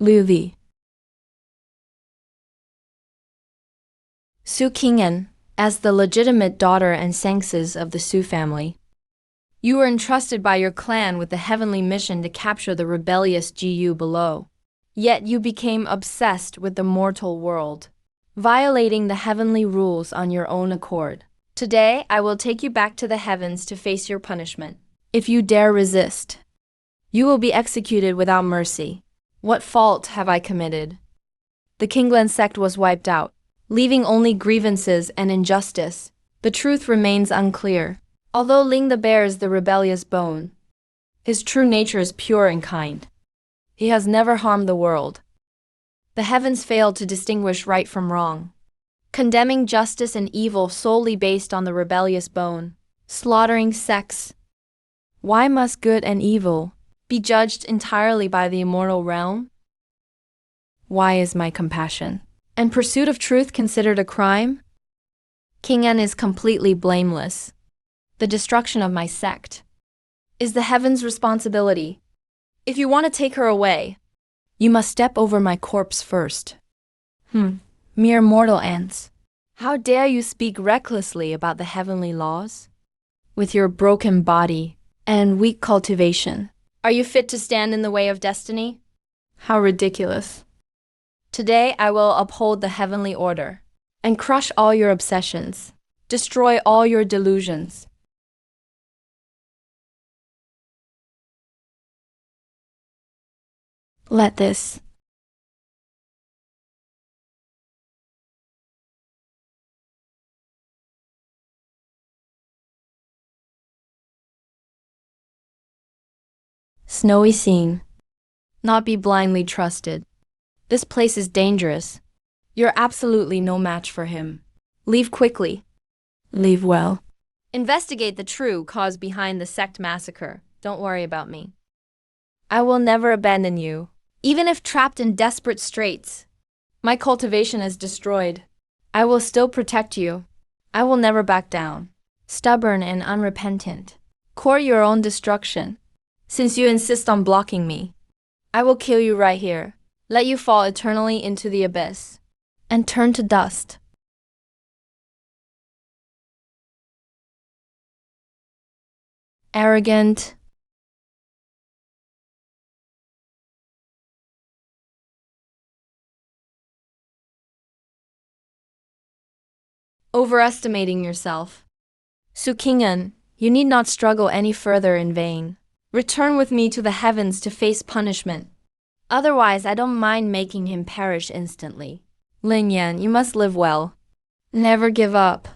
Luvi. Su Qing'an, as the legitimate daughter and sangses of the Su family. You were entrusted by your clan with the heavenly mission to capture the rebellious Gu below. Yet you became obsessed with the mortal world, violating the heavenly rules on your own accord. Today, I will take you back to the heavens to face your punishment. If you dare resist, you will be executed without mercy. What fault have I committed? The Qinglan sect was wiped out, leaving only grievances and injustice. The truth remains unclear. Although Ling the bear is the rebellious bone, his true nature is pure and kind. He has never harmed the world. The heavens failed to distinguish right from wrong, condemning justice and evil solely based on the rebellious bone, slaughtering sects. Why must good and evil be judged entirely by the immortal realm? Why is my compassion and pursuit of truth considered a crime? Qing'an is completely blameless. The destruction of my sect is the heavens' responsibility. If you want to take her away, you must step over my corpse first. Mere mortal ants. How dare you speak recklessly about the heavenly laws? With your broken body and weak cultivation, are you fit to stand in the way of destiny? How ridiculous. Today I will uphold the heavenly order and crush all your obsessions, destroy all your delusions. Let this snowy scene not be blindly trusted. This place is dangerous. You're absolutely no match for him. Leave quickly. Leave well. Investigate the true cause behind the sect massacre. Don't worry about me. I will never abandon you, even if trapped in desperate straits. My cultivation is destroyed. I will still protect you. I will never back down. Stubborn and unrepentant, court your own destruction. Since you insist on blocking me, I will kill you right here, let you fall eternally into the abyss, and turn to dust. Arrogant, overestimating yourself. Su Qing'an, you need not struggle any further in vain. Return with me to the heavens to face punishment. Otherwise, I don't mind making him perish instantly. Lin Yan, you must live well. Never give up.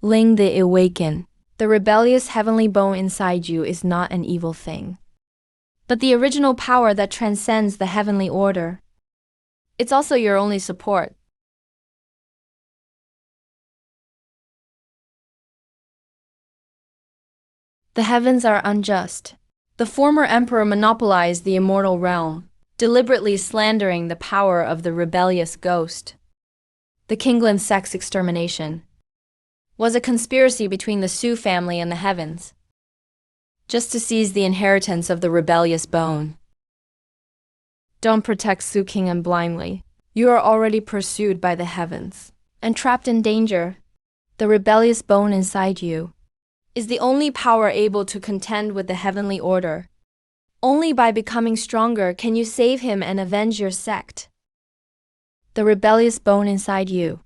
Ling the Awaken. The rebellious heavenly bone inside you is not an evil thing, but the original power that transcends the heavenly order. It's also your only support. The heavens are unjust. The former emperor monopolized the immortal realm, deliberately slandering the power of the rebellious ghost. The Qinglan sect's extermination was a conspiracy between the Su family and the heavens, just to seize the inheritance of the rebellious bone. Don't protect Su Qing'an blindly. You are already pursued by the heavens and trapped in danger. The rebellious bone inside you is the only power able to contend with the heavenly order. Only by becoming stronger can you save him and avenge your sect. The rebellious bone inside you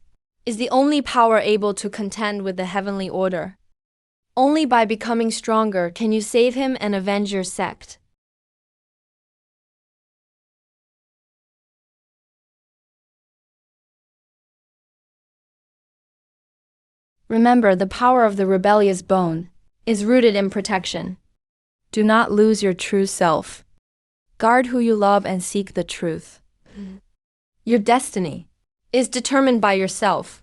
is the only power able to contend with the heavenly order. Only by becoming stronger can you save him and avenge your sect. Remember, the power of the rebellious bone is rooted in protection. Do not lose your true self. Guard who you love and seek the truth. Your destiny is determined by yourself.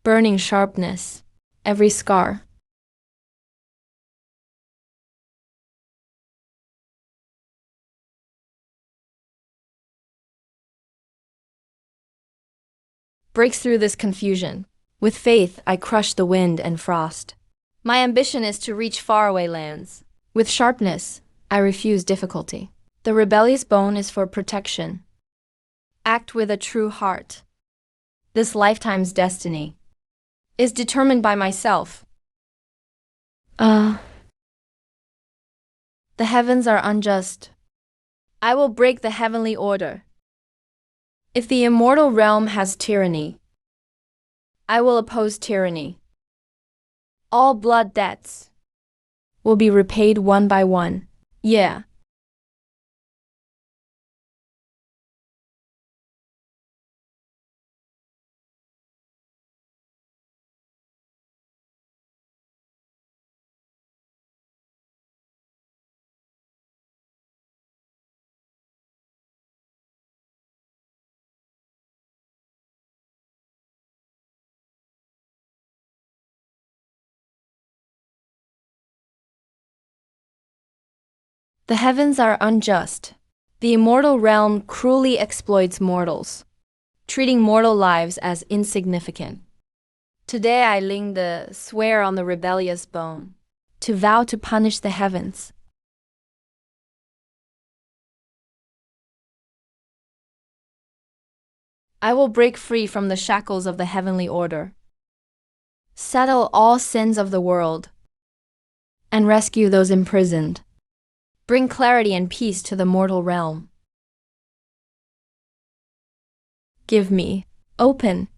Burning sharpness, every scar. Breaks through this confusion. With faith, I crush the wind and frost. My ambition is to reach faraway lands. With sharpness, I refuse difficulty. The rebellious bone is for protection. Act with a true heart. This lifetime's destiny is determined by myself. The heavens are unjust. I will break the heavenly order. If the immortal realm has tyranny, I will oppose tyranny. All blood debts will be repaid one by one. Yeah. The heavens are unjust. The immortal realm cruelly exploits mortals, treating mortal lives as insignificant. Today I ling the swear on the rebellious bone, to vow to punish the heavens. I will break free from the shackles of the heavenly order, settle all sins of the world, and rescue those imprisoned. Bring clarity and peace to the mortal realm. Give me, open.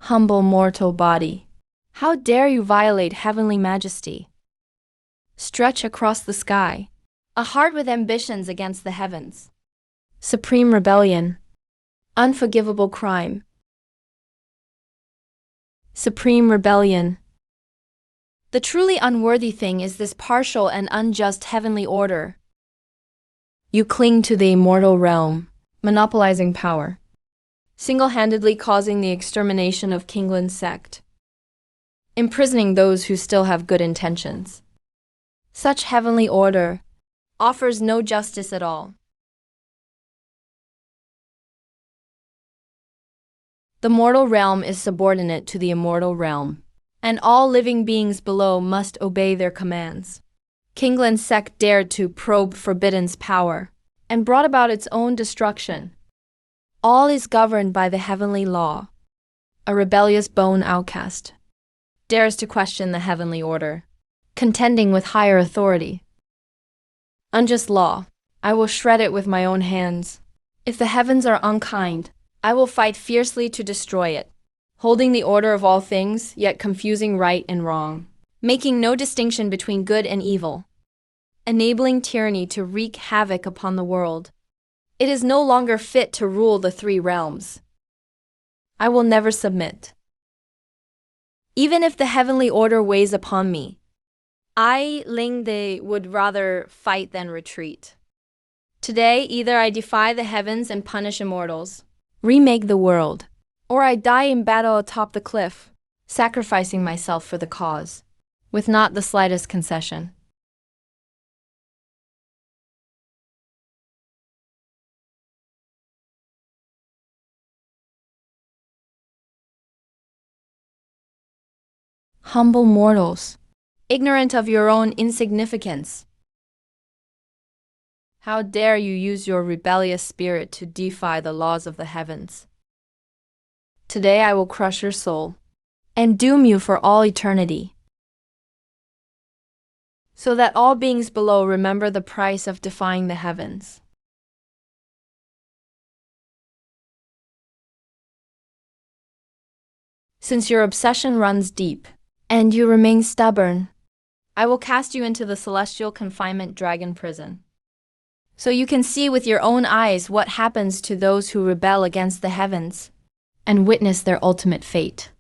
Humble mortal body, how dare you violate heavenly majesty? Stretch across the sky, a heart with ambitions against the heavens. Supreme rebellion, unforgivable crime. Supreme rebellion. The truly unworthy thing is this partial and unjust heavenly order. You cling to the immortal realm, monopolizing power, single-handedly causing the extermination of Kingland's sect, imprisoning those who still have good intentions. Such heavenly order offers no justice at all. The mortal realm is subordinate to the immortal realm, and all living beings below must obey their commands. Kingland's sect dared to probe Forbidden's power and brought about its own destruction. All is governed by the heavenly law. A rebellious bone outcast dares to question the heavenly order, contending with higher authority. Unjust law, I will shred it with my own hands. If the heavens are unkind, I will fight fiercely to destroy it, holding the order of all things, yet confusing right and wrong, making no distinction between good and evil, enabling tyranny to wreak havoc upon the world. It is no longer fit to rule the three realms. I will never submit. Even if the heavenly order weighs upon me, I, Ling De, would rather fight than retreat. Today, either I defy the heavens and punish immortals, remake the world, or I die in battle atop the cliff, sacrificing myself for the cause, with not the slightest concession. Humble mortals, ignorant of your own insignificance. How dare you use your rebellious spirit to defy the laws of the heavens? Today I will crush your soul and doom you for all eternity, so that all beings below remember the price of defying the heavens. Since your obsession runs deep, and you remain stubborn, I will cast you into the celestial confinement dragon prison, so you can see with your own eyes what happens to those who rebel against the heavens, and witness their ultimate fate.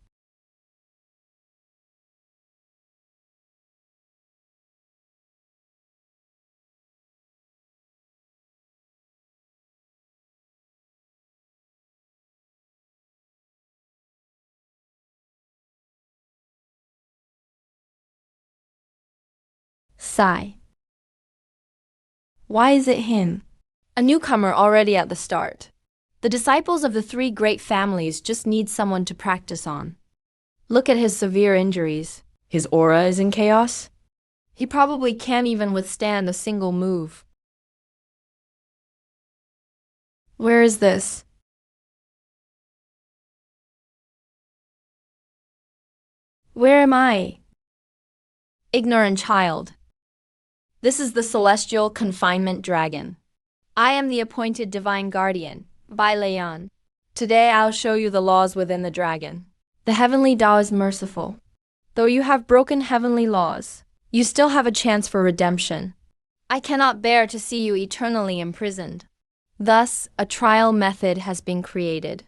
Sigh. Why is it him? A newcomer already at the start. The disciples of the three great families just need someone to practice on. Look at his severe injuries. His aura is in chaos. He probably can't even withstand a single move. Where is this? Where am I? Ignorant child. This is the celestial confinement dragon. I am the appointed divine guardian, by Leon. Today I'll show you the laws within the dragon. The heavenly Tao is merciful. Though you have broken heavenly laws, you still have a chance for redemption. I cannot bear to see you eternally imprisoned. Thus, a trial method has been created,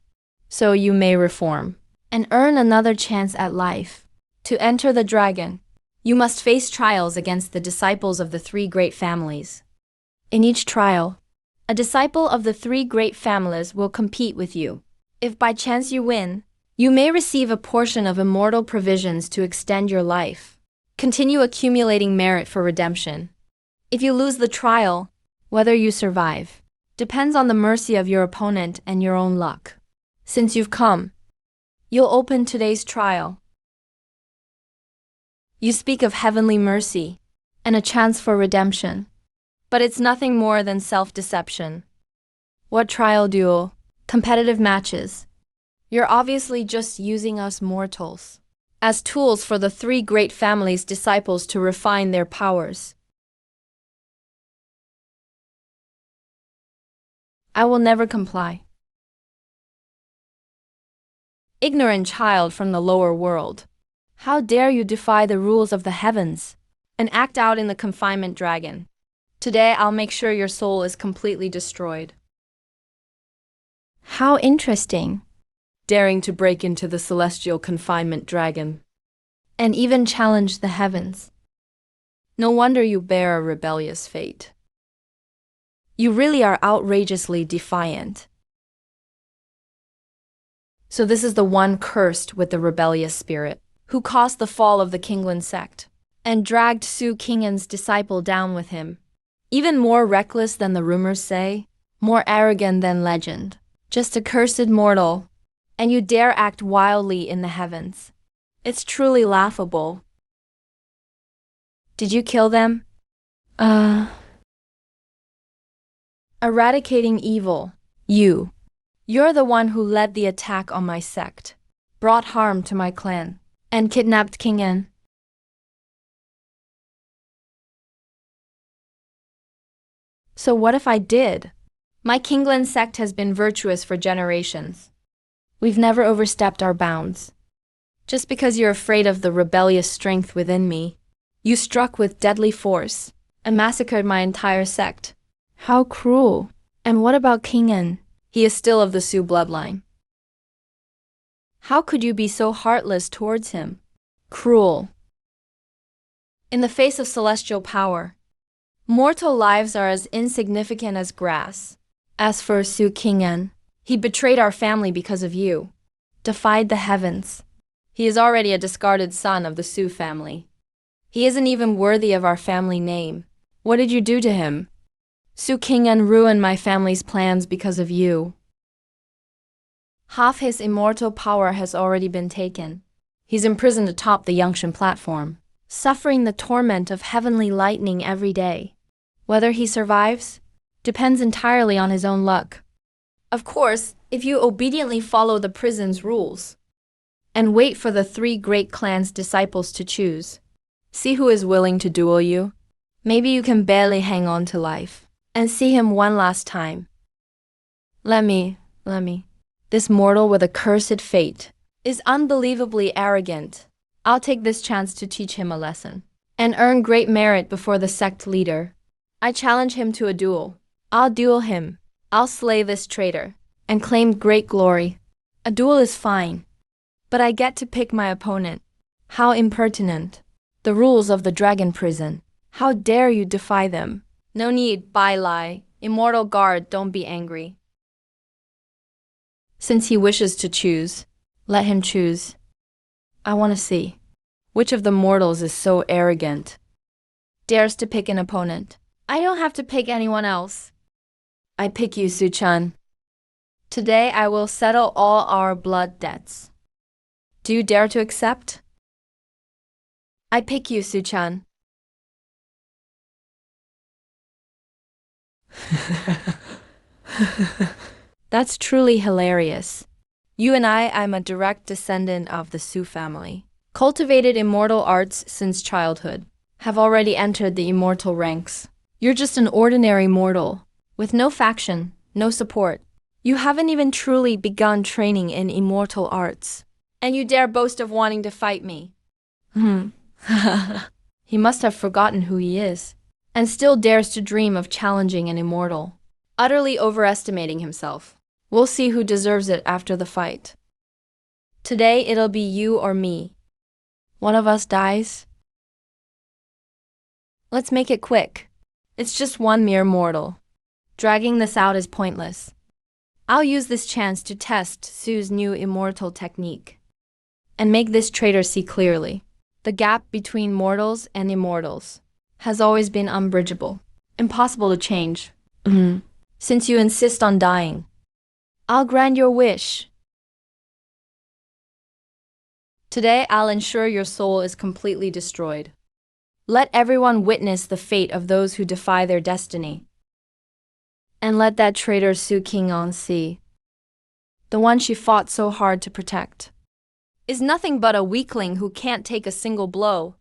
so you may reform and earn another chance at life. To enter the dragon, you must face trials against the disciples of the three great families. In each trial, a disciple of the three great families will compete with you. If by chance you win, you may receive a portion of immortal provisions to extend your life. Continue accumulating merit for redemption. If you lose the trial, whether you survive depends on the mercy of your opponent and your own luck. Since you've come, you'll open today's trial. You speak of heavenly mercy and a chance for redemption, but it's nothing more than self-deception. What trial duel? Competitive matches. You're obviously just using us mortals as tools for the three great families' disciples to refine their powers. I will never comply. Ignorant child from the lower world. How dare you defy the rules of the heavens and act out in the confinement dragon? Today I'll make sure your soul is completely destroyed. How interesting. Daring to break into the celestial confinement dragon and even challenge the heavens. No wonder you bear a rebellious fate. You really are outrageously defiant. So this is the one cursed with the rebellious spirit, who caused the fall of the Kinglan sect, and dragged Su Qing'an's disciple down with him. Even more reckless than the rumors say, more arrogant than legend. Just a cursed mortal, and you dare act wildly in the heavens. It's truly laughable. Did you kill them? Eradicating evil. You're the one who led the attack on my sect, brought harm to my clan, and kidnapped Qing'an. So what if I did? My Kinglan sect has been virtuous for generations. We've never overstepped our bounds. Just because you're afraid of the rebellious strength within me, you struck with deadly force and massacred my entire sect. How cruel. And what about Qing'an? He is still of the Su bloodline. How could you be so heartless towards him? Cruel. In the face of celestial power, mortal lives are as insignificant as grass. As for Su Qing'an, he betrayed our family because of you, defied the heavens. He is already a discarded son of the Su family. He isn't even worthy of our family name. What did you do to him? Su Qing'an ruined my family's plans because of you. Half his immortal power has already been taken. He's imprisoned atop the Yangshan platform, suffering the torment of heavenly lightning every day. Whether he survives depends entirely on his own luck. Of course, if you obediently follow the prison's rules and wait for the three great clan's disciples to choose. See who is willing to duel you. Maybe you can barely hang on to life and see him one last time. Let me. This mortal with a cursed fate is unbelievably arrogant. I'll take this chance to teach him a lesson and earn great merit before the sect leader. I challenge him to a duel. I'll duel him. I'll slay this traitor and claim great glory. A duel is fine, but I get to pick my opponent. How impertinent. The rules of the dragon prison. How dare you defy them? No need, lie. Immortal guard, don't be angry. Since he wishes to choose, let him choose. I want to see. Which of the mortals is so arrogant? Dares to pick an opponent. I don't have to pick anyone else. I pick you, Su-chan. Today I will settle all our blood debts. Do you dare to accept? I pick you, Su-chan. That's truly hilarious. You and I'm a direct descendant of the Su family. Cultivated immortal arts since childhood. Have already entered the immortal ranks. You're just an ordinary mortal, with no faction, no support. You haven't even truly begun training in immortal arts. And you dare boast of wanting to fight me. He must have forgotten who he is, and still dares to dream of challenging an immortal. Utterly overestimating himself. We'll see who deserves it after the fight. Today it'll be you or me. One of us dies. Let's make it quick. It's just one mere mortal. Dragging this out is pointless. I'll use this chance to test Su's new immortal technique and make this traitor see clearly. The gap between mortals and immortals has always been unbridgeable, impossible to change. Since you insist on dying, I'll grant your wish. Today I'll ensure your soul is completely destroyed. Let everyone witness the fate of those who defy their destiny. And let that traitor Su King-on see. The one she fought so hard to protect is nothing but a weakling who can't take a single blow.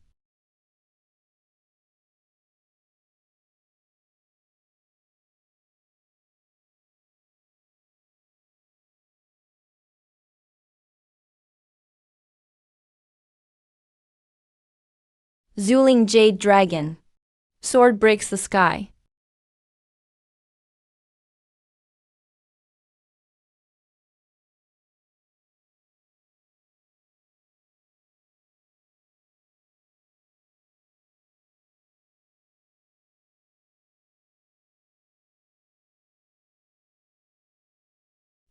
Zuling Jade Dragon. Sword breaks the sky.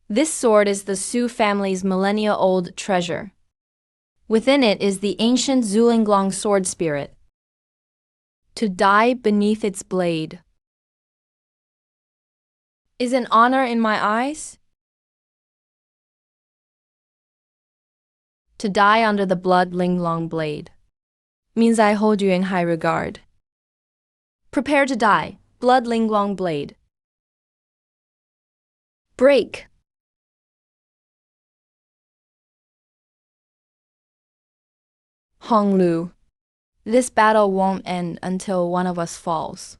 This sword is the Su family's millennia-old treasure. Within it is the ancient Zulinglong sword spirit. To die beneath its blade is an honor in my eyes. To die under the blood Linglong blade means I hold you in high regard. Prepare to die, blood Linglong blade. Break. Honglu. This battle won't end until one of us falls.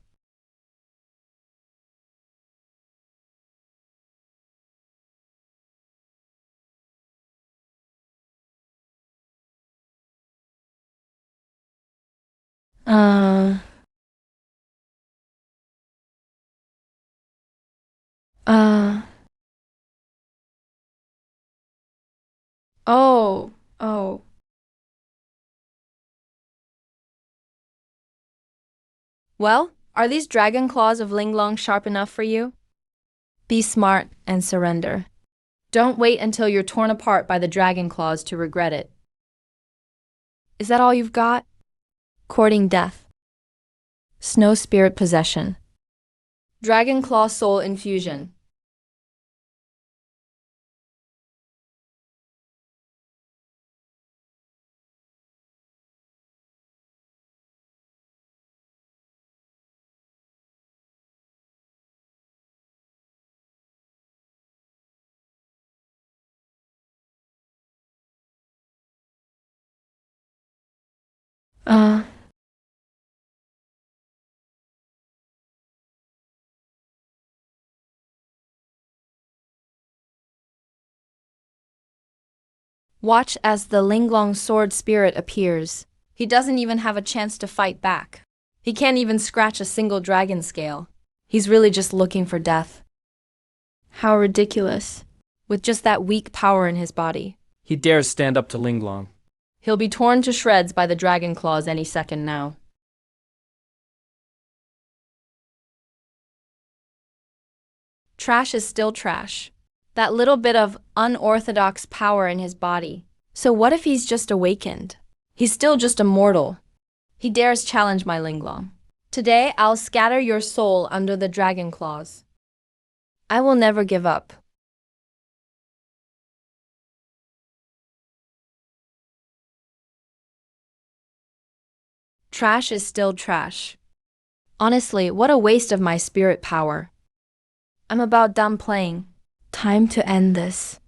Uh... Oh. Well, are these dragon claws of Linglong sharp enough for you? Be smart and surrender. Don't wait until you're torn apart by the dragon claws to regret it. Is that all you've got? Courting death. Snow spirit possession. Dragon claw soul infusion. Watch as the Linglong sword spirit appears. He doesn't even have a chance to fight back. He can't even scratch a single dragon scale. He's really just looking for death. How ridiculous. With just that weak power in his body. He dares stand up to Linglong. He'll be torn to shreds by the dragon claws any second now. Trash is still trash. That little bit of unorthodox power in his body. So what if he's just awakened? He's still just a mortal. He dares challenge my Linglong. Today I'll scatter your soul under the dragon claws. I will never give up. Trash is still trash. Honestly, what a waste of my spirit power. I'm about done playing. Time to end this.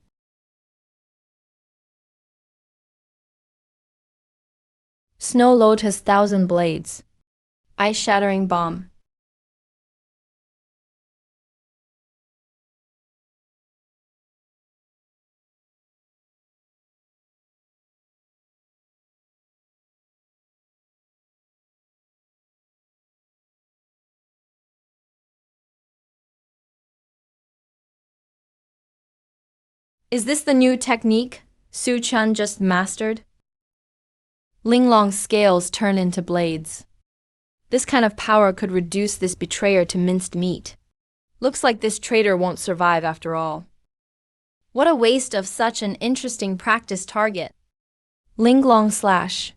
Snow Lotus 1,000 Blades. Ice Shattering Bomb. Is this the new technique Su Chun just mastered? Linglong's scales turn into blades. This kind of power could reduce this betrayer to minced meat. Looks like this traitor won't survive after all. What a waste of such an interesting practice target. Linglong slash.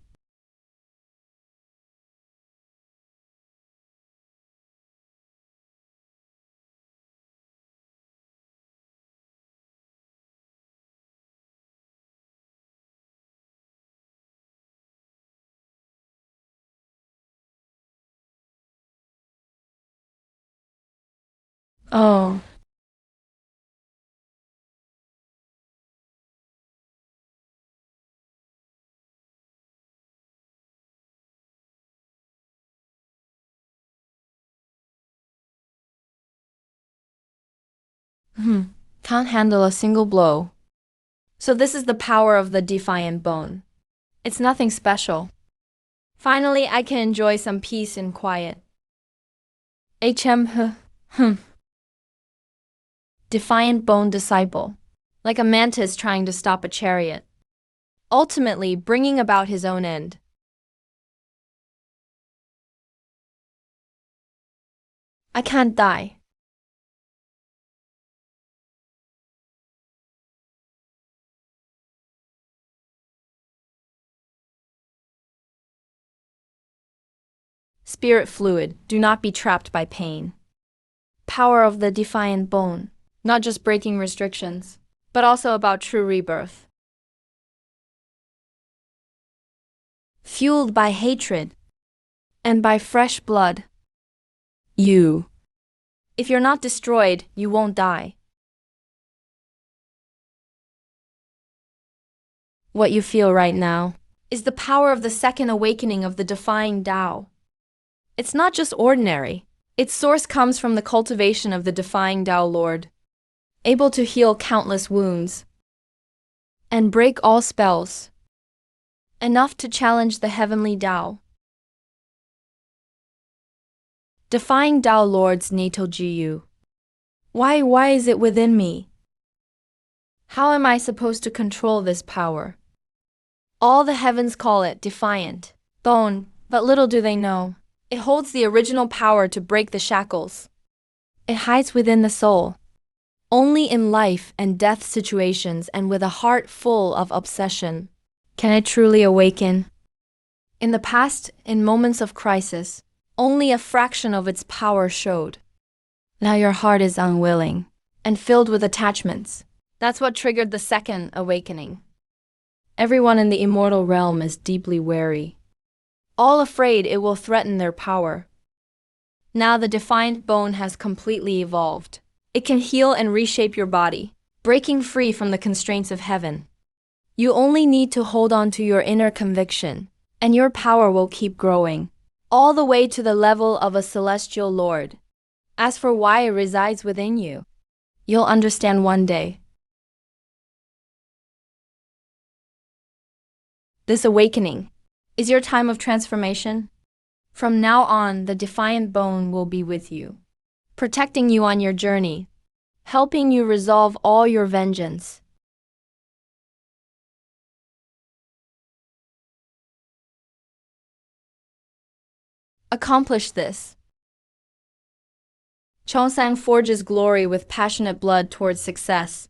Oh. Can't handle a single blow. So this is the power of the Defiant bone. It's nothing special. Finally, I can enjoy some peace and quiet. Defiant bone disciple. Like a mantis trying to stop a chariot. Ultimately, bringing about his own end. I can't die. Spirit fluid, do not be trapped by pain. Power of the Defiant bone, not just breaking restrictions, but also about true rebirth. Fueled by hatred and by fresh blood. If you're not destroyed, you won't die. What you feel right now is the power of the second awakening of the Defying Tao. It's not just ordinary. Its source comes from the cultivation of the Defying Tao Lord, able to heal countless wounds and break all spells, enough to challenge the heavenly Tao. Defying Tao Lord's natal GU. Why is it within me? How am I supposed to control this power? All the heavens call it Defiant bone, but little do they know. It holds the original power to break the shackles. It hides within the soul. Only in life and death situations and with a heart full of obsession can it truly awaken. In the past, in moments of crisis, only a fraction of its power showed. Now your heart is unwilling and filled with attachments. That's what triggered the second awakening. Everyone in the immortal realm is deeply wary, all afraid it will threaten their power. Now the Defiant bone has completely evolved. It can heal and reshape your body, breaking free from the constraints of heaven. You only need to hold on to your inner conviction, and your power will keep growing, all the way to the level of a celestial lord. As for why it resides within you, you'll understand one day. This awakening is your time of transformation. From now on, the defiant bone will be with you, protecting you on your journey, helping you resolve all your vengeance. Accomplish this. Chongsang forges glory with passionate blood towards success.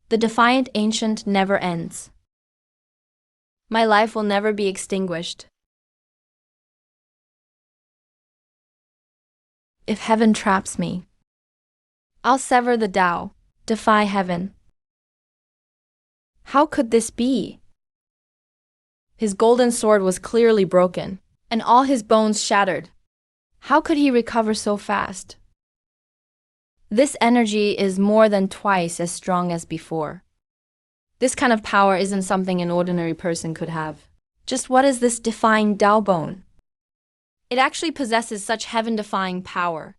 The defiant ancient never ends. My life will never be extinguished. If heaven traps me, I'll sever the Tao, defy heaven. How could this be? His golden sword was clearly broken, and all his bones shattered. How could he recover so fast? This energy is more than twice as strong as before. This kind of power isn't something an ordinary person could have. Just what is this defying Tao bone? It actually possesses such heaven-defying power.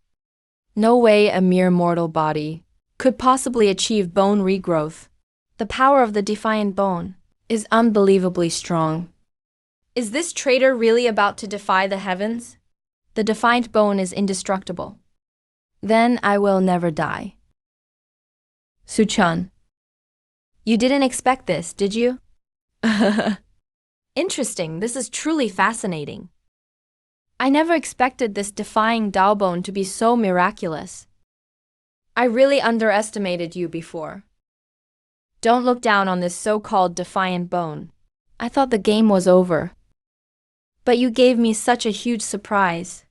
No way a mere mortal body could possibly achieve bone regrowth. The power of the defiant bone is unbelievably strong. Is this traitor really about to defy the heavens? The defiant bone is indestructible. Then I will never die. Suchun, you didn't expect this, did you? Interesting, this is truly fascinating. I never expected this defying Tao bone to be so miraculous. I really underestimated you before. Don't look down on this so-called defiant bone. I thought the game was over. But you gave me such a huge surprise.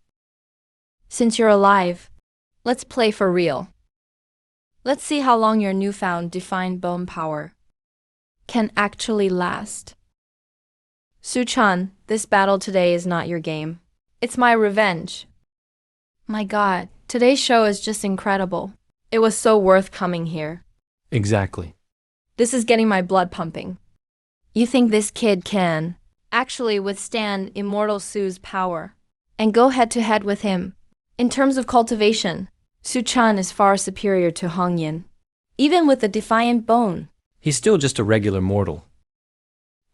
Since you're alive, let's play for real. Let's see how long your newfound defiant bone power can actually last. Suchun, this battle today is not your game. It's my revenge. My God, today's show is just incredible. It was so worth coming here. Exactly. This is getting my blood pumping. You think this kid can actually withstand Immortal Su's power and go head-to-head with him? In terms of cultivation, Suchun is far superior to Hongyan, even with the defiant bone. He's still just a regular mortal.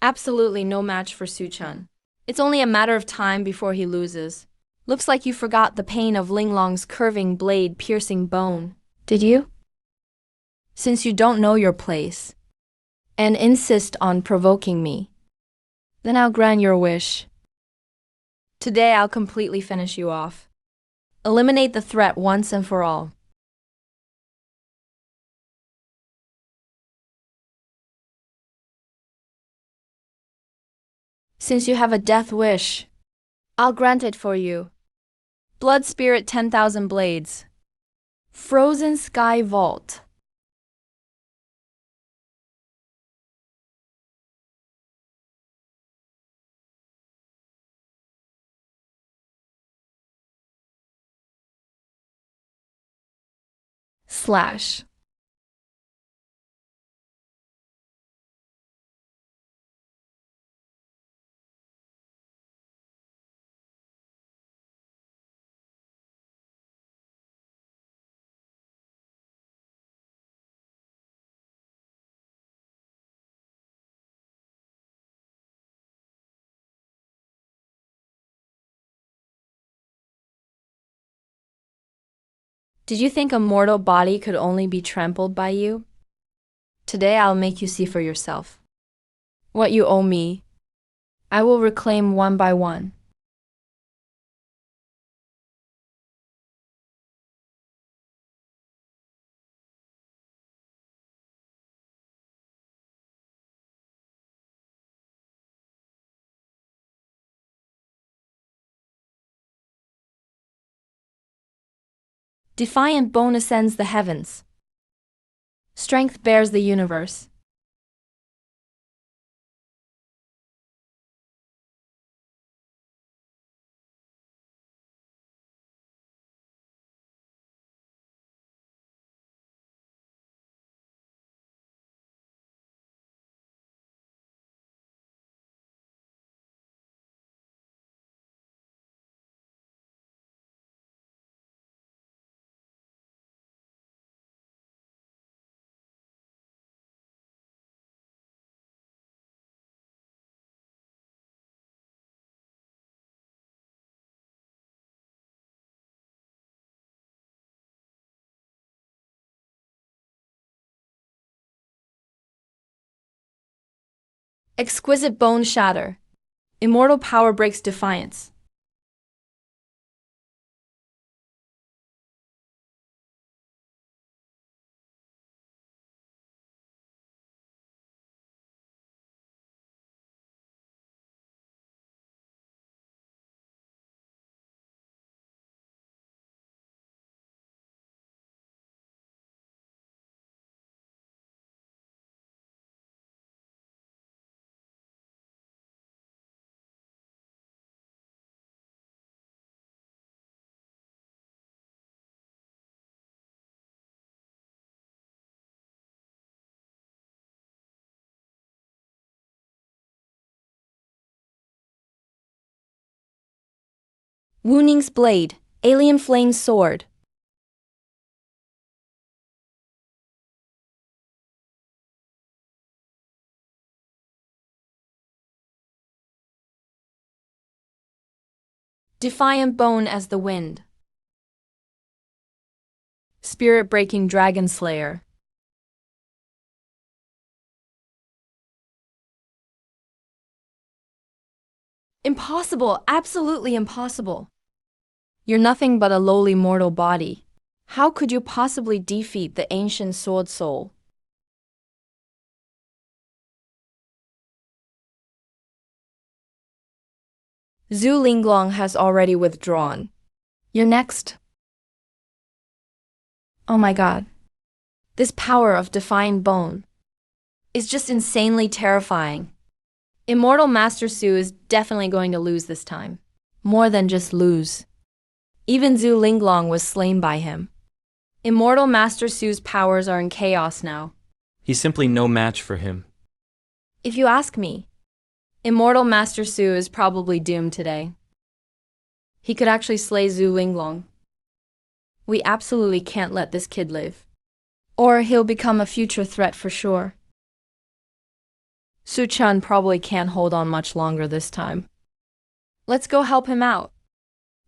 Absolutely no match for Suchun. It's only a matter of time before he loses. Looks like you forgot the pain of Linglong's curving blade piercing bone. Did you? Since you don't know your place and insist on provoking me, then I'll grant your wish. Today I'll completely finish you off. Eliminate the threat once and for all. Since you have a death wish, I'll grant it for you. Blood Spirit 10,000 Blades. Frozen Sky Vault. Slash. Did you think a mortal body could only be trampled by you? Today I'll make you see for yourself. What you owe me, I will reclaim one by one. Defiant bone ascends the heavens. Strength bears the universe. Exquisite bone shatter. Immortal power breaks defiance. Wounding's blade. Alien flame sword. Defiant bone as the wind. Spirit-breaking dragon slayer. Impossible, absolutely impossible. You're nothing but a lowly mortal body. How could you possibly defeat the ancient sword soul? Zhu Linglong has already withdrawn. You're next. Oh my god. This power of defying bone is just insanely terrifying. Immortal Master Su is definitely going to lose this time. More than just lose. Even Zhu Linglong was slain by him. Immortal Master Su's powers are in chaos now. He's simply no match for him. If you ask me, Immortal Master Su is probably doomed today. He could actually slay Zhu Linglong. We absolutely can't let this kid live. Or he'll become a future threat for sure. Su Chun probably can't hold on much longer this time. Let's go help him out.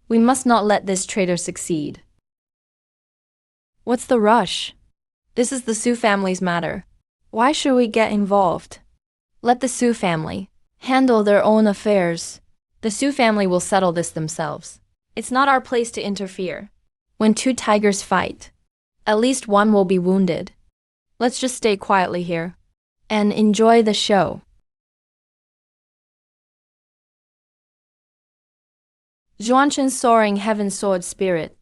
We must not let this traitor succeed. What's the rush? This is the Su family's matter. Why should we get involved? Let the Su family handle their own affairs. The Su family will settle this themselves. It's not our place to interfere. When two tigers fight, at least one will be wounded. Let's just stay quietly here and enjoy the show. Zhuanchen's soaring heaven sword spirit.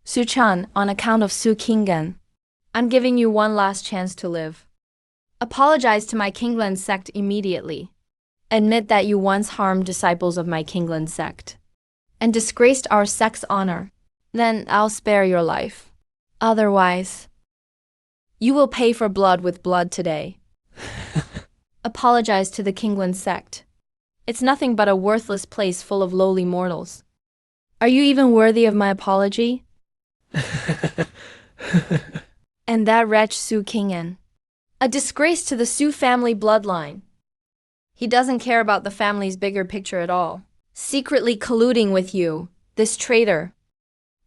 Su Chan, on account of Su Qinggan, I'm giving you one last chance to live. Apologize to my Kinglan sect immediately. Admit that you once harmed disciples of my Kinglan sect and disgraced our sect's honor. Then I'll spare your life. Otherwise, you will pay for blood with blood today. Apologize to the Kinglan sect. It's nothing but a worthless place full of lowly mortals. Are you even worthy of my apology? And that wretch Su Qingyan, a disgrace to the Su family bloodline. He doesn't care about the family's bigger picture at all. Secretly colluding with you, this traitor,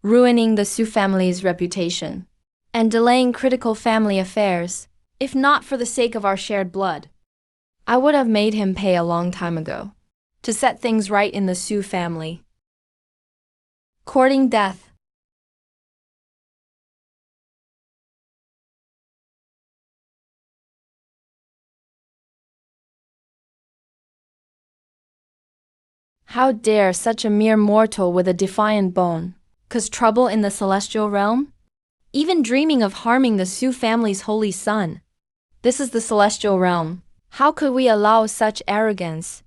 ruining the Su family's reputation, and delaying critical family affairs. If not for the sake of our shared blood, I would have made him pay a long time ago to set things right in the Su family. Courting death. How dare such a mere mortal with a defiant bone cause trouble in the celestial realm? Even dreaming of harming the Su family's holy son. This is the celestial realm. How could we allow such arrogance?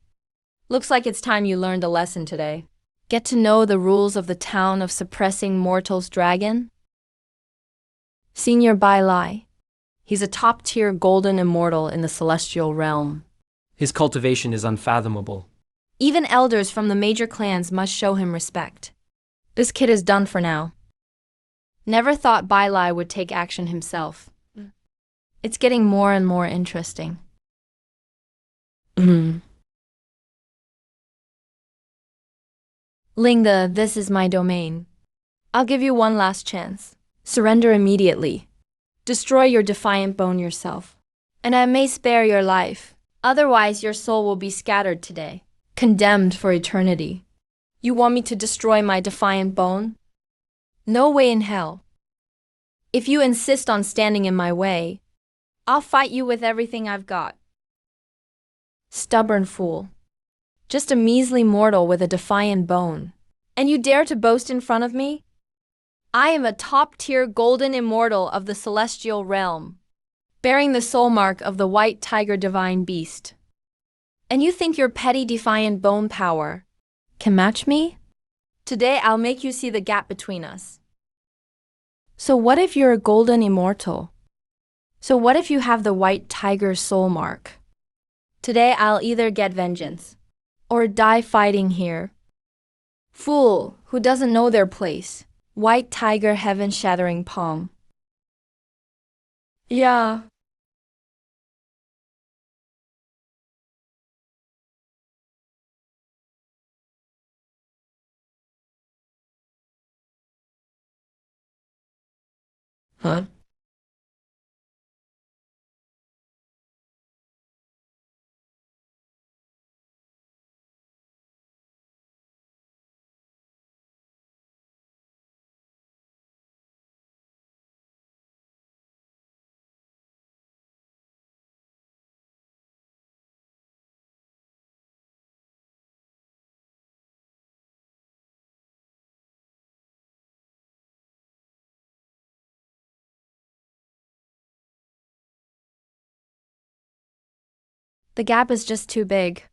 Looks like it's time you learned a lesson today. Get to know the rules of the town of suppressing mortals' dragon? Senior Bai Lai. He's a top-tier golden immortal in the celestial realm. His cultivation is unfathomable. Even elders from the major clans must show him respect. This kid is done for now. Never thought Bai Lai would take action himself. It's getting more and more interesting. Linga, this is my domain. I'll give you one last chance. Surrender immediately. Destroy your defiant bone yourself. And I may spare your life. Otherwise, your soul will be scattered today, condemned for eternity. You want me to destroy my defiant bone? No way in hell. If you insist on standing in my way, I'll fight you with everything I've got. Stubborn fool. Just a measly mortal with a defiant bone. And you dare to boast in front of me? I am a top-tier golden immortal of the celestial realm, bearing the soul mark of the white tiger divine beast. And you think your petty defiant bone power can match me? Today I'll make you see the gap between us. So what if you're a golden immortal? So what if you have the white tiger soul mark? Today I'll either get vengeance or die fighting here. Fool who doesn't know their place. White tiger heaven-shattering palm. Yeah. Huh? The gap is just too big.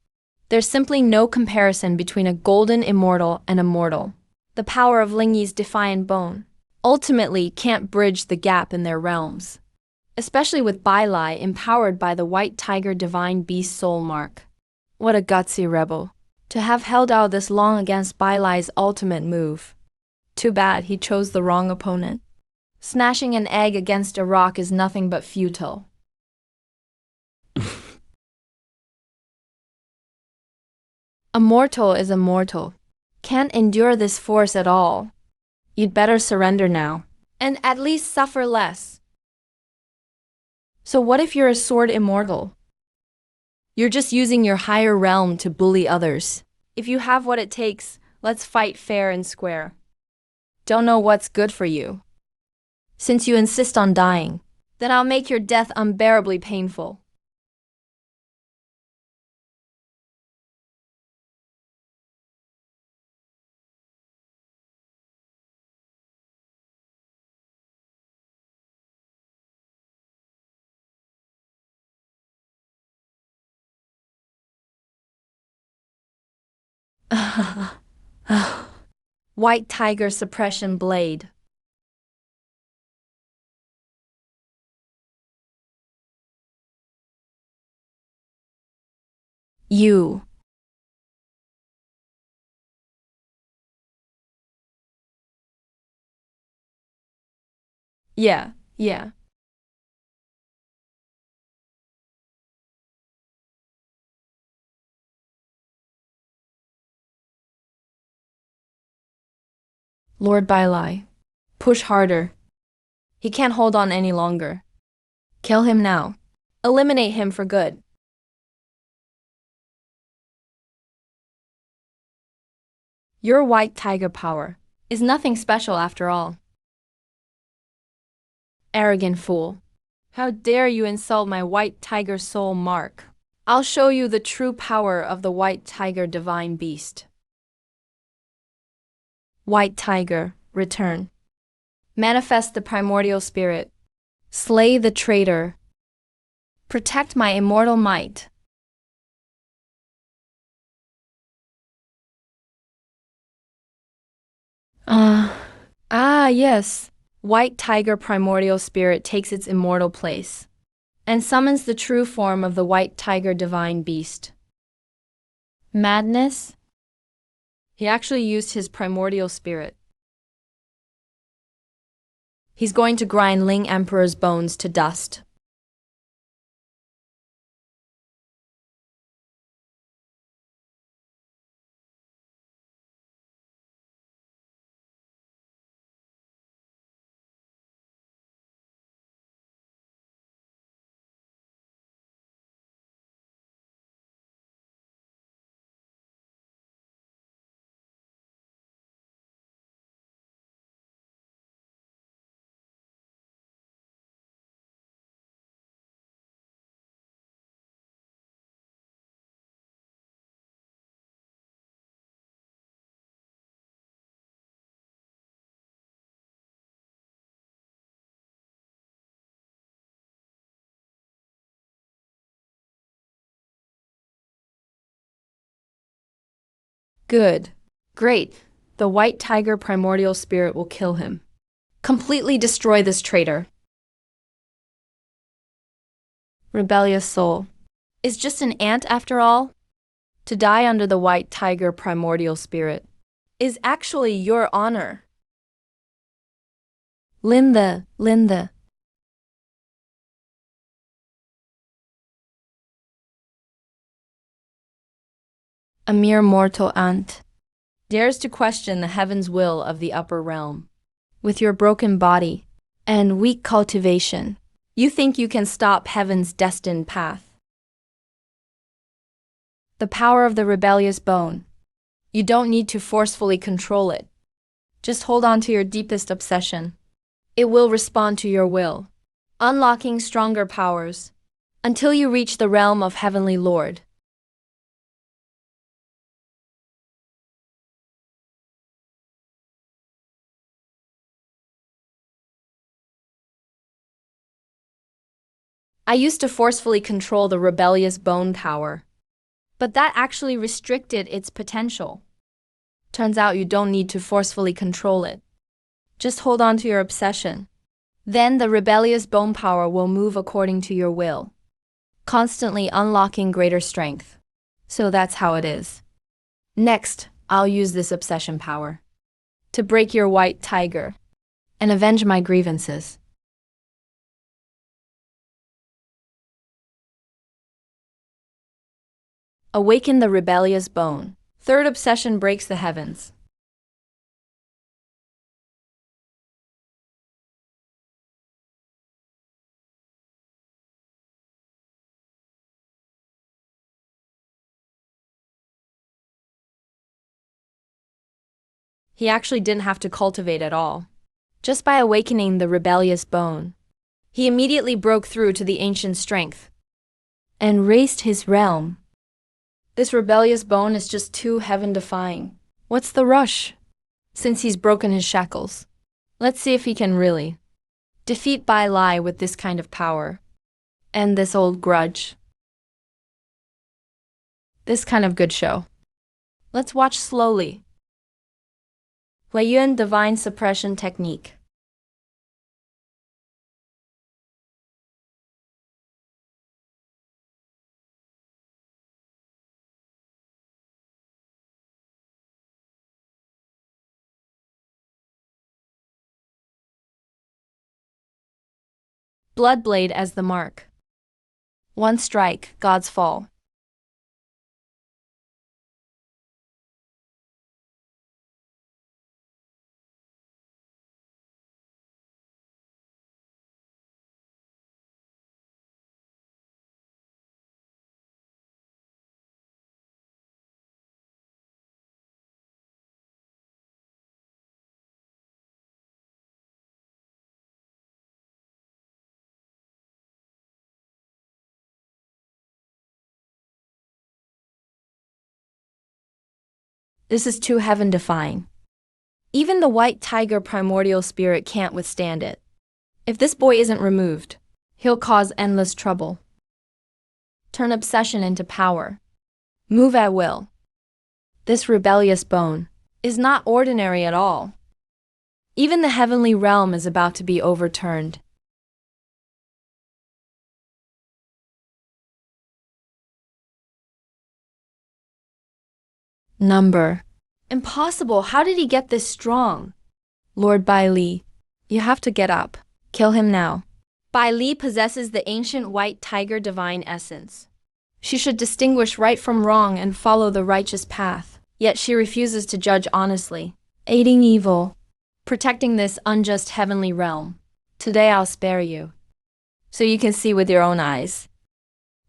There's simply no comparison between a golden immortal and a mortal. The power of Lingyi's defiant bone ultimately can't bridge the gap in their realms, especially with Bai Lai empowered by the white tiger divine beast soul mark. What a gutsy rebel, to have held out this long against Bai Lai's ultimate move. Too bad he chose the wrong opponent. Smashing an egg against a rock is nothing but futile. A mortal is a mortal. Can't endure this force at all. You'd better surrender now, and at least suffer less. So what if you're a sword immortal? You're just using your higher realm to bully others. If you have what it takes, let's fight fair and square. Don't know what's good for you. Since you insist on dying, then I'll make your death unbearably painful. White tiger suppression blade. You. Yeah. Lord Bai Lai. Push harder. He can't hold on any longer. Kill him now. Eliminate him for good. Your white tiger power is nothing special after all. Arrogant fool. How dare you insult my white tiger soul mark? I'll show you the true power of the white tiger divine beast. White tiger, return. Manifest the primordial spirit. Slay the traitor. Protect my immortal might. Yes. White tiger primordial spirit takes its immortal place and summons the true form of the white tiger divine beast. Madness? He actually used his primordial spirit. He's going to grind Ling Emperor's bones to dust. Good. Great. The white tiger primordial spirit will kill him. Completely destroy this traitor. Rebellious soul. Is just an ant after all? To die under the white tiger primordial spirit is actually your honor. Linda. A mere mortal ant dares to question the heaven's will of the upper realm. With your broken body and weak cultivation, you think you can stop heaven's destined path. The power of the rebellious bone. You don't need to forcefully control it. Just hold on to your deepest obsession. It will respond to your will, unlocking stronger powers until you reach the realm of Heavenly Lord. I used to forcefully control the rebellious bone power, but that actually restricted its potential. Turns out you don't need to forcefully control it. Just hold on to your obsession. Then the rebellious bone power will move according to your will, constantly unlocking greater strength. So that's how it is. Next, I'll use this obsession power to break your white tiger and avenge my grievances. Awaken the rebellious bone. Third obsession breaks the heavens. He actually didn't have to cultivate at all. Just by awakening the rebellious bone, he immediately broke through to the ancient strength and raised his realm. This rebellious bone is just too heaven-defying. What's the rush? Since he's broken his shackles, let's see if he can really defeat Bai Lai with this kind of power. End this old grudge. This kind of good show. Let's watch slowly. Wei Yun Divine Suppression Technique. Bloodblade as the mark. One strike, gods fall. This is too heaven-defying. Even the white tiger primordial spirit can't withstand it. If this boy isn't removed, he'll cause endless trouble. Turn obsession into power. Move at will. This rebellious bone is not ordinary at all. Even the heavenly realm is about to be overturned. Number. Impossible. How did he get this strong? Lord Bai Li, you have to get up. Kill him now. Bai Li possesses the ancient white tiger divine essence. She should distinguish right from wrong and follow the righteous path. Yet she refuses to judge honestly, aiding evil, protecting this unjust heavenly realm. Today I'll spare you, so you can see with your own eyes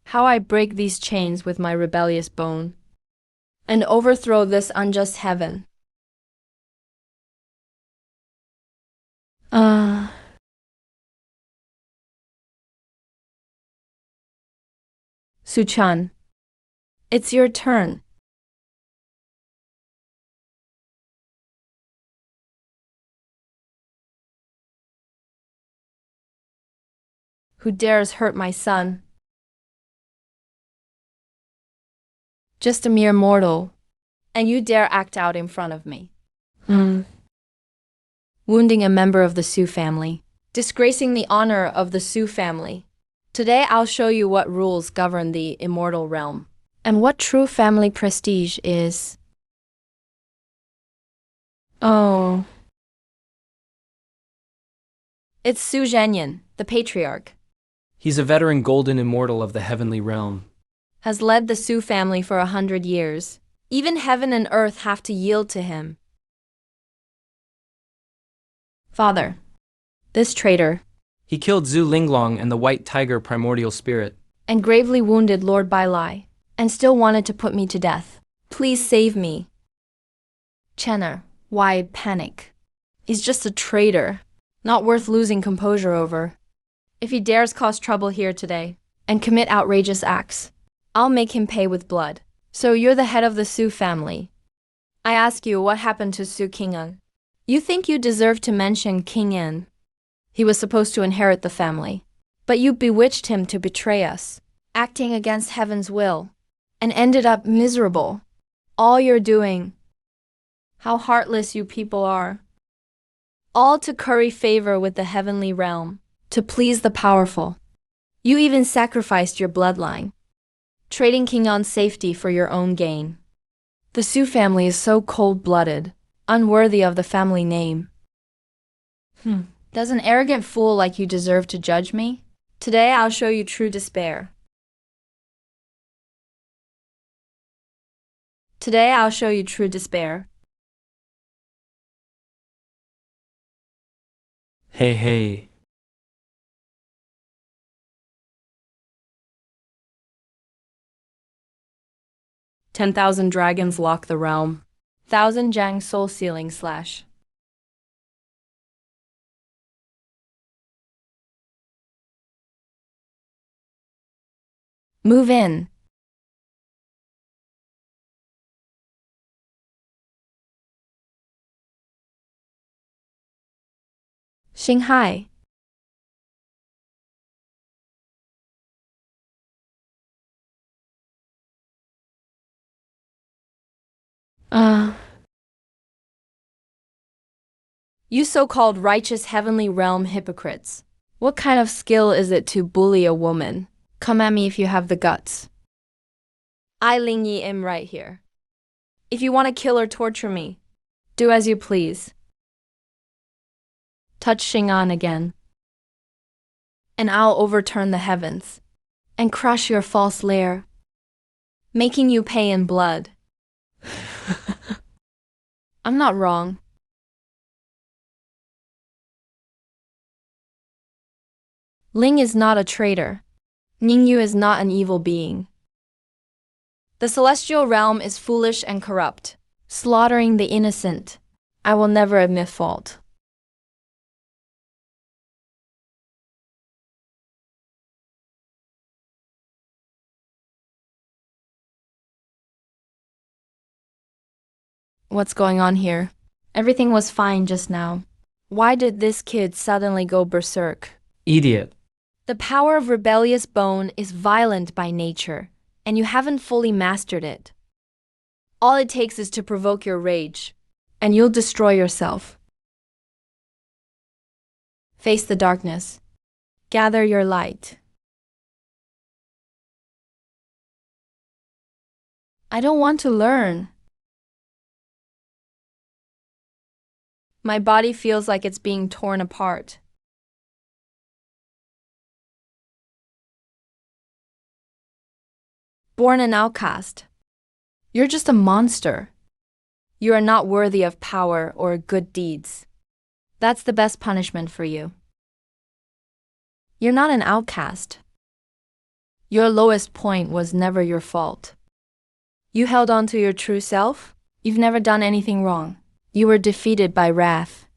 how I break these chains with my rebellious bone and overthrow this unjust heaven. Suchan, it's your turn. Who dares hurt my son? Just a mere mortal. And you dare act out in front of me. Wounding a member of the Sioux family. Disgracing the honor of the Sioux family. Today I'll show you what rules govern the immortal realm. And what true family prestige is. Oh. It's Su Zhenyan, the patriarch. He's a veteran golden immortal of the heavenly realm. Has led the Sioux family for 100 years. Even heaven and earth have to yield to him. Father. This traitor. He killed Zhu Linglong and the White Tiger primordial spirit. And gravely wounded Lord Bai Lai. And still wanted to put me to death. Please save me. Chenner, why panic? He's just a traitor. Not worth losing composure over. If he dares cause trouble here today and commit outrageous acts, I'll make him pay with blood. So you're the head of the Sioux family. I ask you, what happened to Su Qing'an? You think you deserve to mention King En. He was supposed to inherit the family. But you bewitched him to betray us, acting against heaven's will, and ended up miserable. All you're doing. How heartless you people are. All to curry favor with the heavenly realm, to please the powerful. You even sacrificed your bloodline, trading King On's safety for your own gain. The Sioux family is so cold-blooded, unworthy of the family name. Does an arrogant fool like you deserve to judge me? Today I'll show you true despair. Today I'll show you true despair. Hey. 10,000 dragons lock the realm. 1,000 Jang soul sealing slash. Move in. Shanghai. You so-called righteous heavenly realm hypocrites. What kind of skill is it to bully a woman? Come at me if you have the guts. I Ling Yi am right here. If you want to kill or torture me, do as you please. Touch Xing'an again, and I'll overturn the heavens, and crush your false lair, making you pay in blood. I'm not wrong. Ling is not a traitor. Ningyu is not an evil being. The celestial realm is foolish and corrupt, slaughtering the innocent. I will never admit fault. What's going on here? Everything was fine just now. Why did this kid suddenly go berserk? Idiot. The power of rebellious bone is violent by nature, and you haven't fully mastered it. All it takes is to provoke your rage, and you'll destroy yourself. Face the darkness. Gather your light. I don't want to learn. My body feels like it's being torn apart. Born an outcast. You're just a monster. You are not worthy of power or good deeds. That's the best punishment for you. You're not an outcast. Your lowest point was never your fault. You held on to your true self. You've never done anything wrong. You were defeated by wrath.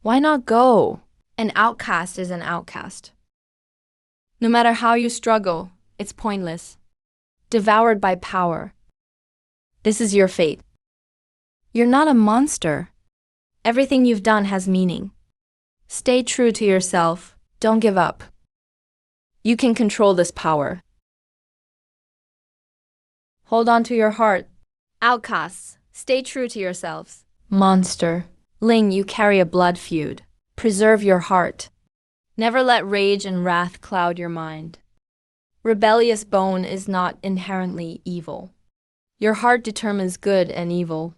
Why not go? An outcast is an outcast. No matter how you struggle, it's pointless. Devoured by power. This is your fate. You're not a monster. Everything you've done has meaning. Stay true to yourself. Don't give up. You can control this power. Hold on to your heart. Outcasts, Stay true to yourselves. Monster. Ling, you carry a blood feud. Preserve your heart. Never let rage and wrath cloud your mind. Rebellious bone is not inherently evil. Your heart determines good and evil.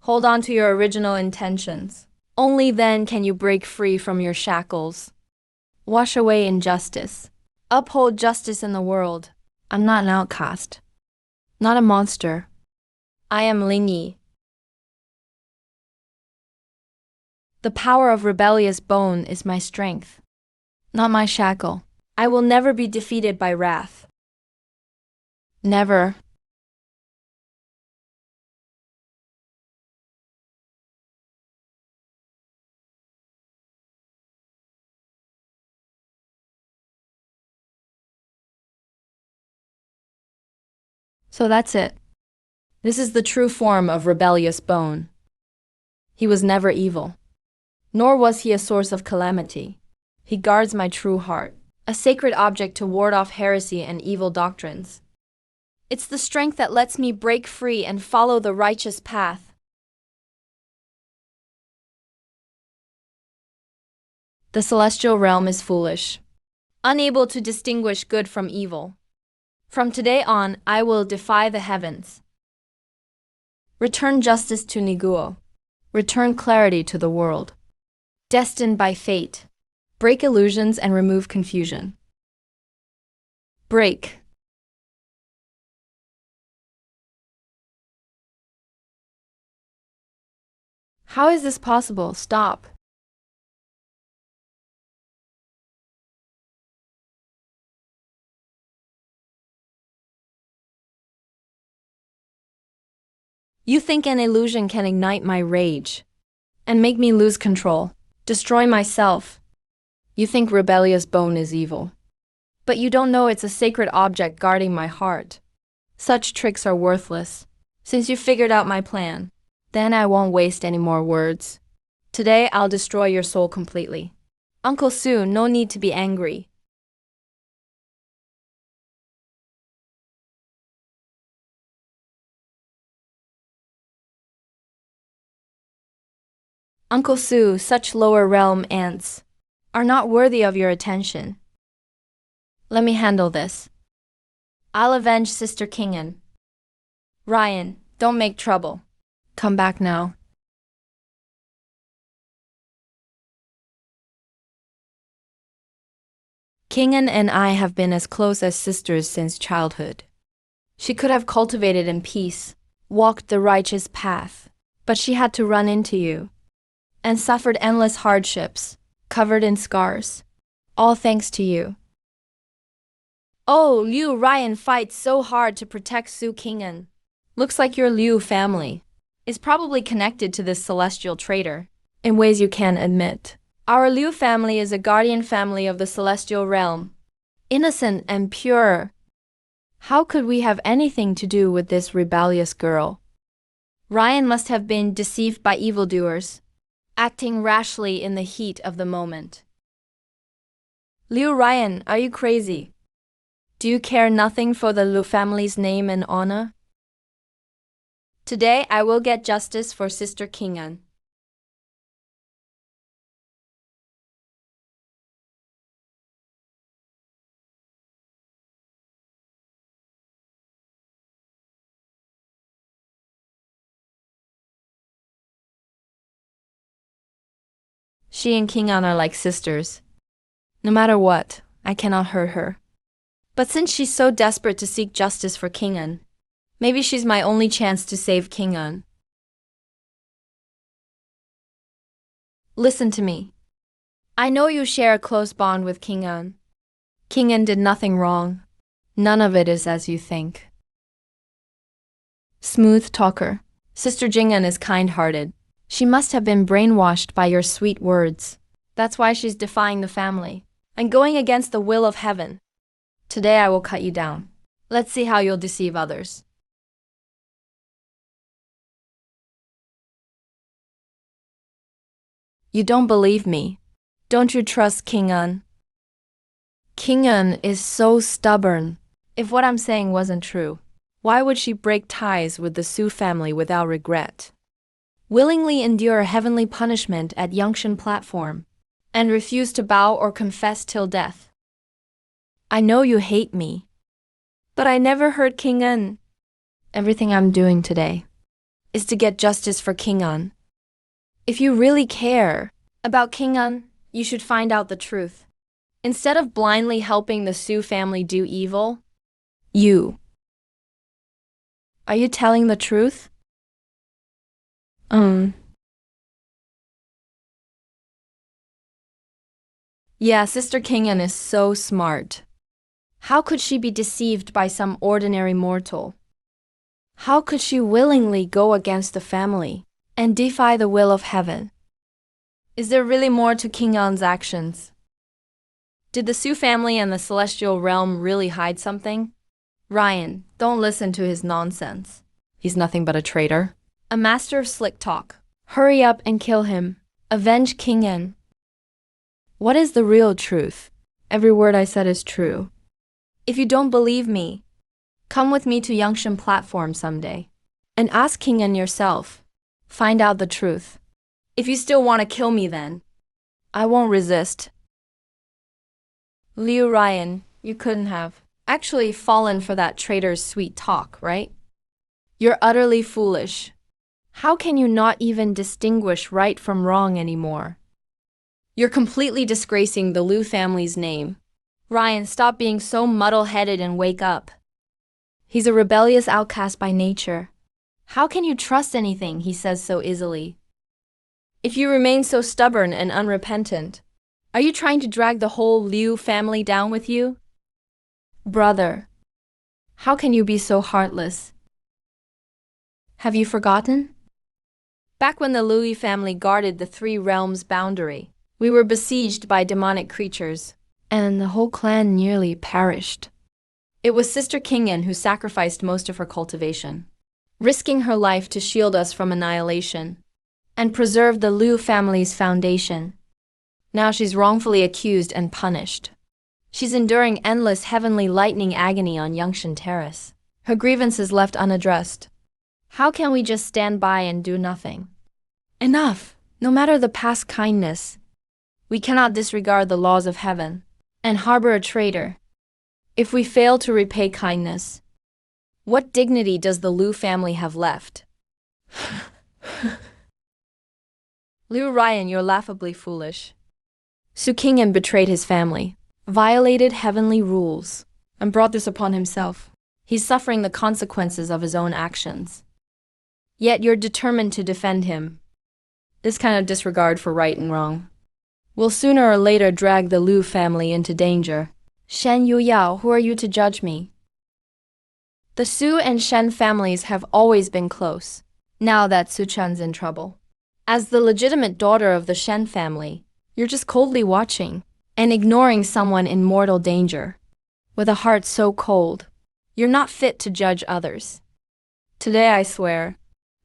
Hold on to your original intentions. Only then can you break free from your shackles. Wash away injustice. Uphold justice in the world. I'm not an outcast. Not a monster. I am Ling Yi. The power of rebellious bone is my strength, not my shackle. I will never be defeated by wrath. Never. So that's it. This is the true form of rebellious bone. He was never evil, nor was he a source of calamity. He guards my true heart, a sacred object to ward off heresy and evil doctrines. It's the strength that lets me break free and follow the righteous path. The celestial realm is foolish, unable to distinguish good from evil. From today on, I will defy the heavens. Return justice to Niguo. Return clarity to the world. Destined by fate. Break illusions and remove confusion. Break. How is this possible? Stop. You think an illusion can ignite my rage and make me lose control, destroy myself. You think rebellious bone is evil, but you don't know it's a sacred object guarding my heart. Such tricks are worthless. Since you figured out my plan, then I won't waste any more words. Today I'll destroy your soul completely. Uncle Sue, no need to be angry. Uncle Sue, such lower realm ants are not worthy of your attention. Let me handle this. I'll avenge Sister Kingen. Ryan, don't make trouble. Come back now. Kingen and I have been as close as sisters since childhood. She could have cultivated in peace, walked the righteous path, but she had to run into you and suffered endless hardships, covered in scars, all thanks to you. Oh, Liu Ryan fights so hard to protect Su Kingen. Looks like your Liu family is probably connected to this celestial traitor in ways you can't admit. Our Liu family is a guardian family of the celestial realm, innocent and pure. How could we have anything to do with this rebellious girl? Ryan must have been deceived by evildoers, acting rashly in the heat of the moment. Liu Ryan, are you crazy? Do you care nothing for the Liu family's name and honor? Today I will get justice for Sister Kingen. She and Kingen are like sisters. No matter what, I cannot hurt her. But since she's so desperate to seek justice for Kingen, maybe she's my only chance to save Kingen. Listen to me. I know you share a close bond with Kingen. Kingen did nothing wrong. None of it is as you think. Smooth talker. Sister Jingen is kind-hearted. She must have been brainwashed by your sweet words. That's why she's defying the family and going against the will of heaven. Today I will cut you down. Let's see how you'll deceive others. You don't believe me. Don't you trust Kingen? Kingen is so stubborn. If what I'm saying wasn't true, Why would she break ties with the Su family without regret? Willingly endure heavenly punishment at Yangshan platform, and refuse to bow or confess till death. I know you hate me, but I never hurt King En. Everything I'm doing today is to get justice for King En. If you really care about King En, you should find out the truth. Instead of blindly helping the Su family do evil, are you telling the truth? Yeah, Sister King En is so smart. How could she be deceived by some ordinary mortal? How could she willingly go against the family and defy the will of heaven? Is there really more to King En's actions? Did the Su family and the celestial realm really hide something? Ryan, don't listen to his nonsense. He's nothing but a traitor. A master of slick talk. Hurry up and kill him. Avenge King En. What is the real truth? Every word I said is true. If you don't believe me, come with me to Yangshan platform someday and ask King En yourself. Find out the truth. If you still want to kill me then, I won't resist. Liu Ryan, you couldn't have actually fallen for that traitor's sweet talk, right? You're utterly foolish. How can you not even distinguish right from wrong anymore? You're completely disgracing the Liu family's name. Ryan, stop being so muddle-headed and wake up. He's a rebellious outcast by nature. How can you trust anything he says so easily? If you remain so stubborn and unrepentant, are you trying to drag the whole Liu family down with you? Brother, how can you be so heartless? Have you forgotten? Back when the Liu family guarded the three realms' boundary, we were besieged by demonic creatures, and the whole clan nearly perished. It was Sister King En who sacrificed most of her cultivation, risking her life to shield us from annihilation and preserve the Liu family's foundation. Now she's wrongfully accused and punished. She's enduring endless heavenly lightning agony on Yangshan Terrace. Her grievance is left unaddressed. How can we just stand by and do nothing? Enough! No matter the past kindness, we cannot disregard the laws of heaven and harbor a traitor. If we fail to repay kindness, what dignity does the Liu family have left? Liu Ryan, you're laughably foolish. Su King En betrayed his family, violated heavenly rules, and brought this upon himself. He's suffering the consequences of his own actions. Yet you're determined to defend him. This kind of disregard for right and wrong will sooner or later drag the Liu family into danger. Shen Yuyao, who are you to judge me? The Su and Shen families have always been close, now that Su Chen's in trouble. As the legitimate daughter of the Shen family, you're just coldly watching and ignoring someone in mortal danger. With a heart so cold, you're not fit to judge others. Today I swear,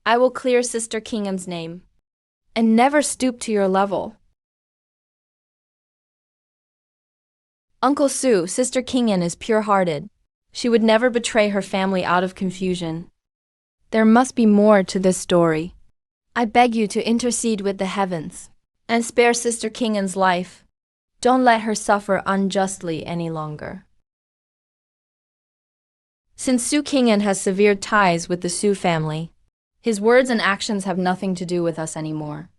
I will clear Sister King En's name and never stoop to your level. Uncle Su, Sister King En is pure-hearted. She would never betray her family out of confusion. There must be more to this story. I beg you to intercede with the heavens and spare Sister King En's life. Don't let her suffer unjustly any longer. Since Su King En has severed ties with the Su family, his words and actions have nothing to do with us anymore.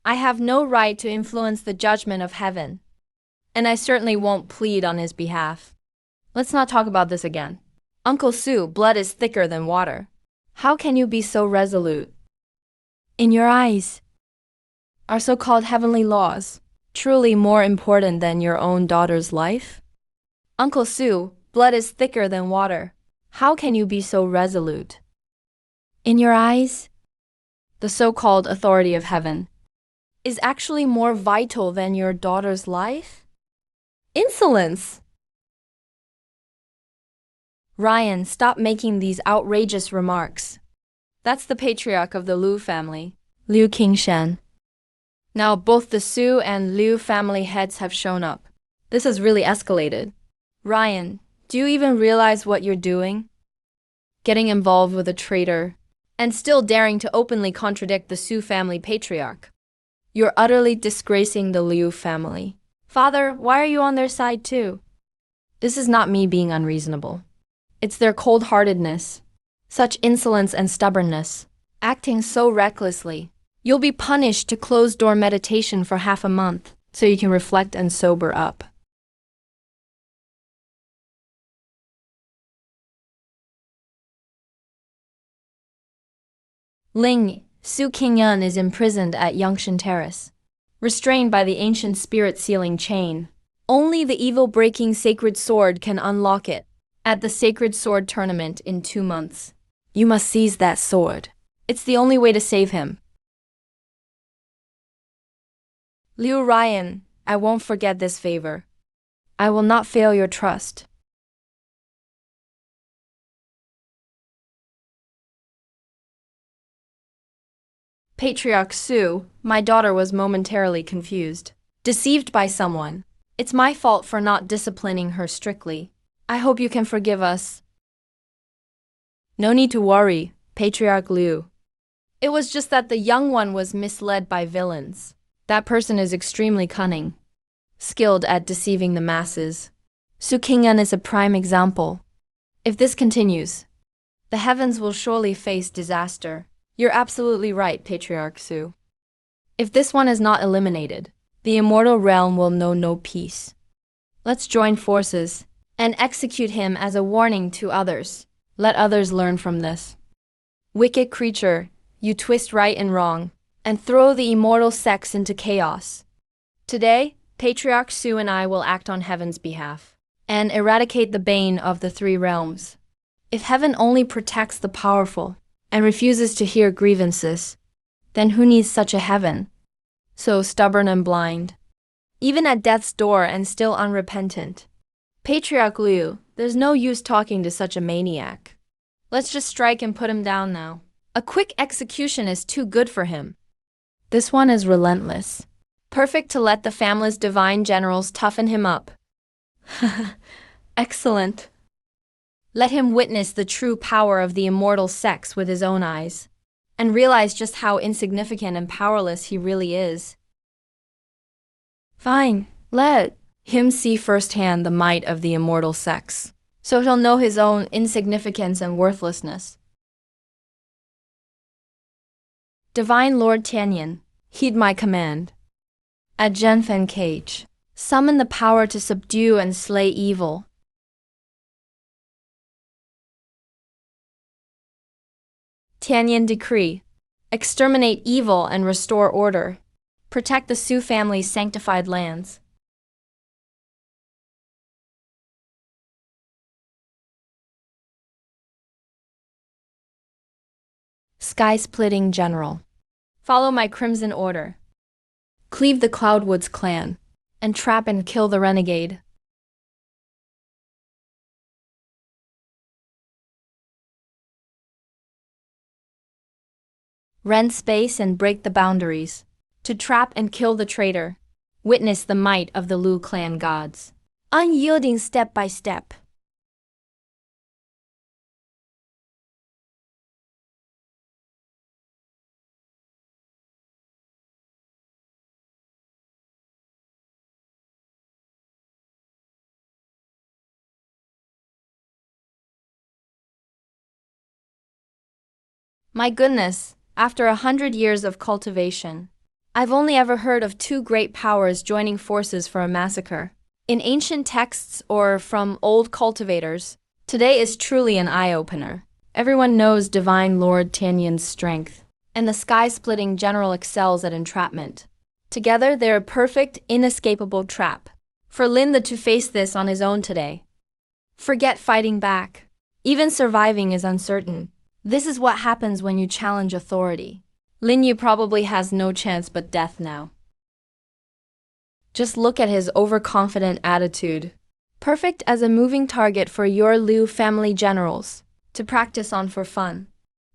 I have no right to influence the judgment of heaven, and I certainly won't plead on his behalf. Let's not talk about this again. Uncle Su, blood is thicker than water. How can you be so resolute? In your eyes, are so-called heavenly laws truly more important than your own daughter's life? Uncle Su, blood is thicker than water. How can you be so resolute? In your eyes, the so-called authority of heaven is actually more vital than your daughter's life? Insolence! Ryan, stop making these outrageous remarks. That's the patriarch of the Liu family, Liu Qingshan. Now both the Su and Liu family heads have shown up. This has really escalated. Ryan, do you even realize what you're doing? getting involved with a traitor, and still daring to openly contradict the Su family patriarch. You're utterly disgracing the Liu family. Father, why are you on their side too? This is not me being unreasonable. It's their cold-heartedness, such insolence and stubbornness, acting so recklessly. You'll be punished to closed-door meditation for half a month, so you can reflect and sober up. Ling, Su Qingyun is imprisoned at Yangshan Terrace, restrained by the ancient spirit sealing chain. Only the evil-breaking sacred sword can unlock it. At the Sacred Sword Tournament in 2 months, you must seize that sword. It's the only way to save him. Liu Ryan, I won't forget this favor. I will not fail your trust. Patriarch Su, my daughter was momentarily confused, deceived by someone. It's my fault for not disciplining her strictly. I hope you can forgive us. No need to worry, Patriarch Liu. It was just that the young one was misled by villains. That person is extremely cunning, skilled at deceiving the masses. Su Qingyun is a prime example. If this continues, the heavens will surely face disaster. You're absolutely right, Patriarch Su. If this one is not eliminated, the immortal realm will know no peace. Let's join forces and execute him as a warning to others. Let others learn from this. Wicked creature, you twist right and wrong, and throw the immortal sex into chaos. Today, Patriarch Su and I will act on heaven's behalf, and eradicate the bane of the 3 realms. If heaven only protects the powerful, and refuses to hear grievances, then who needs such a heaven? So stubborn and blind, even at death's door and still unrepentant. Patriarch Liu, there's no use talking to such a maniac. Let's just strike and put him down now. A quick execution is too good for him. This one is relentless. Perfect to let the family's divine generals toughen him up. Excellent. Let him witness the true power of the immortal sex with his own eyes, and realize just how insignificant and powerless he really is. Fine, let him see firsthand the might of the immortal sex, so he'll know his own insignificance and worthlessness. Divine Lord Tianyan, heed my command. At Zhenfen Cage, summon the power to subdue and slay evil. Tianyan decree. Exterminate evil and restore order. Protect the Su family's sanctified lands. Sky-splitting general. Follow my crimson order. Cleave the Cloudwoods clan, and trap and kill the renegade. Rend space and break the boundaries. To trap and kill the traitor. Witness the might of the Liu clan gods. Unyielding step by step. My goodness, after 100 years of cultivation, I've only ever heard of 2 great powers joining forces for a massacre. In ancient texts or from old cultivators, today is truly an eye-opener. Everyone knows Divine Lord Tianyan's strength, and the sky-splitting general excels at entrapment. Together, they're a perfect, inescapable trap. For Lin to face this on his own today. Forget fighting back. Even surviving is uncertain. This is what happens when you challenge authority. Lin Yu probably has no chance but death now. Just look at his overconfident attitude. Perfect as a moving target for your Liu family generals to practice on for fun.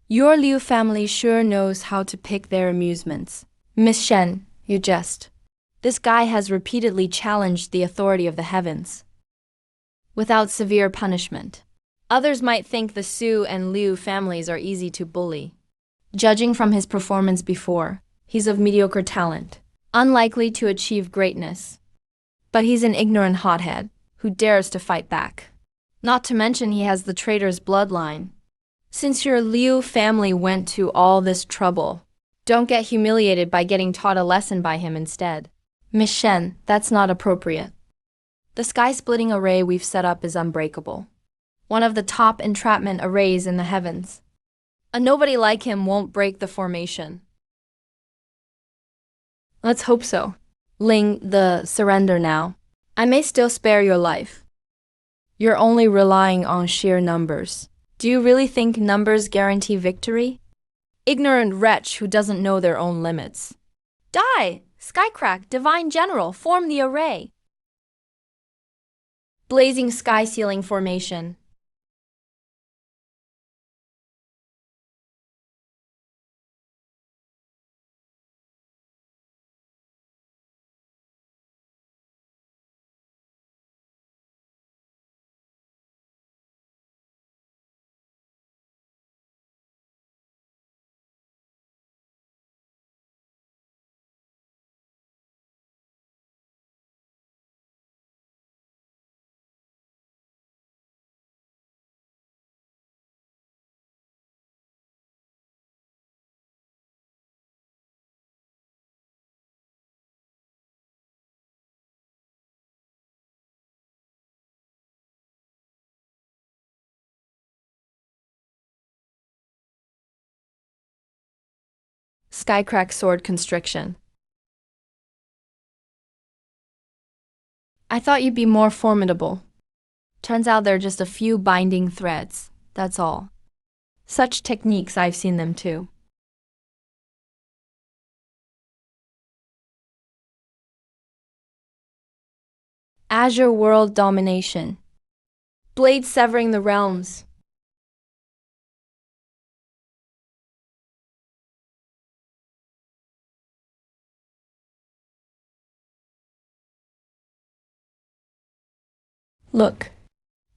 Your Liu family sure knows how to pick their amusements. Miss Shen, you jest. This guy has repeatedly challenged the authority of the heavens. Without severe punishment. Others might think the Su and Liu families are easy to bully. Judging from his performance before, he's of mediocre talent, unlikely to achieve greatness. But he's an ignorant hothead who dares to fight back. Not to mention he has the traitor's bloodline. Since your Liu family went to all this trouble, don't get humiliated by getting taught a lesson by him instead. Miss Shen, that's not appropriate. The sky-splitting array we've set up is unbreakable. One of the top entrapment arrays in the heavens. A nobody like him won't break the formation. Let's hope so. Ling, surrender now. I may still spare your life. You're only relying on sheer numbers. Do you really think numbers guarantee victory? Ignorant wretch who doesn't know their own limits. Die! Skycrack, Divine General, form the array. Blazing sky ceiling formation. Skycrack sword constriction. I thought you'd be more formidable. Turns out they're just a few binding threads, that's all. Such techniques, I've seen them too. Azure world domination. Blade severing the realms. Look,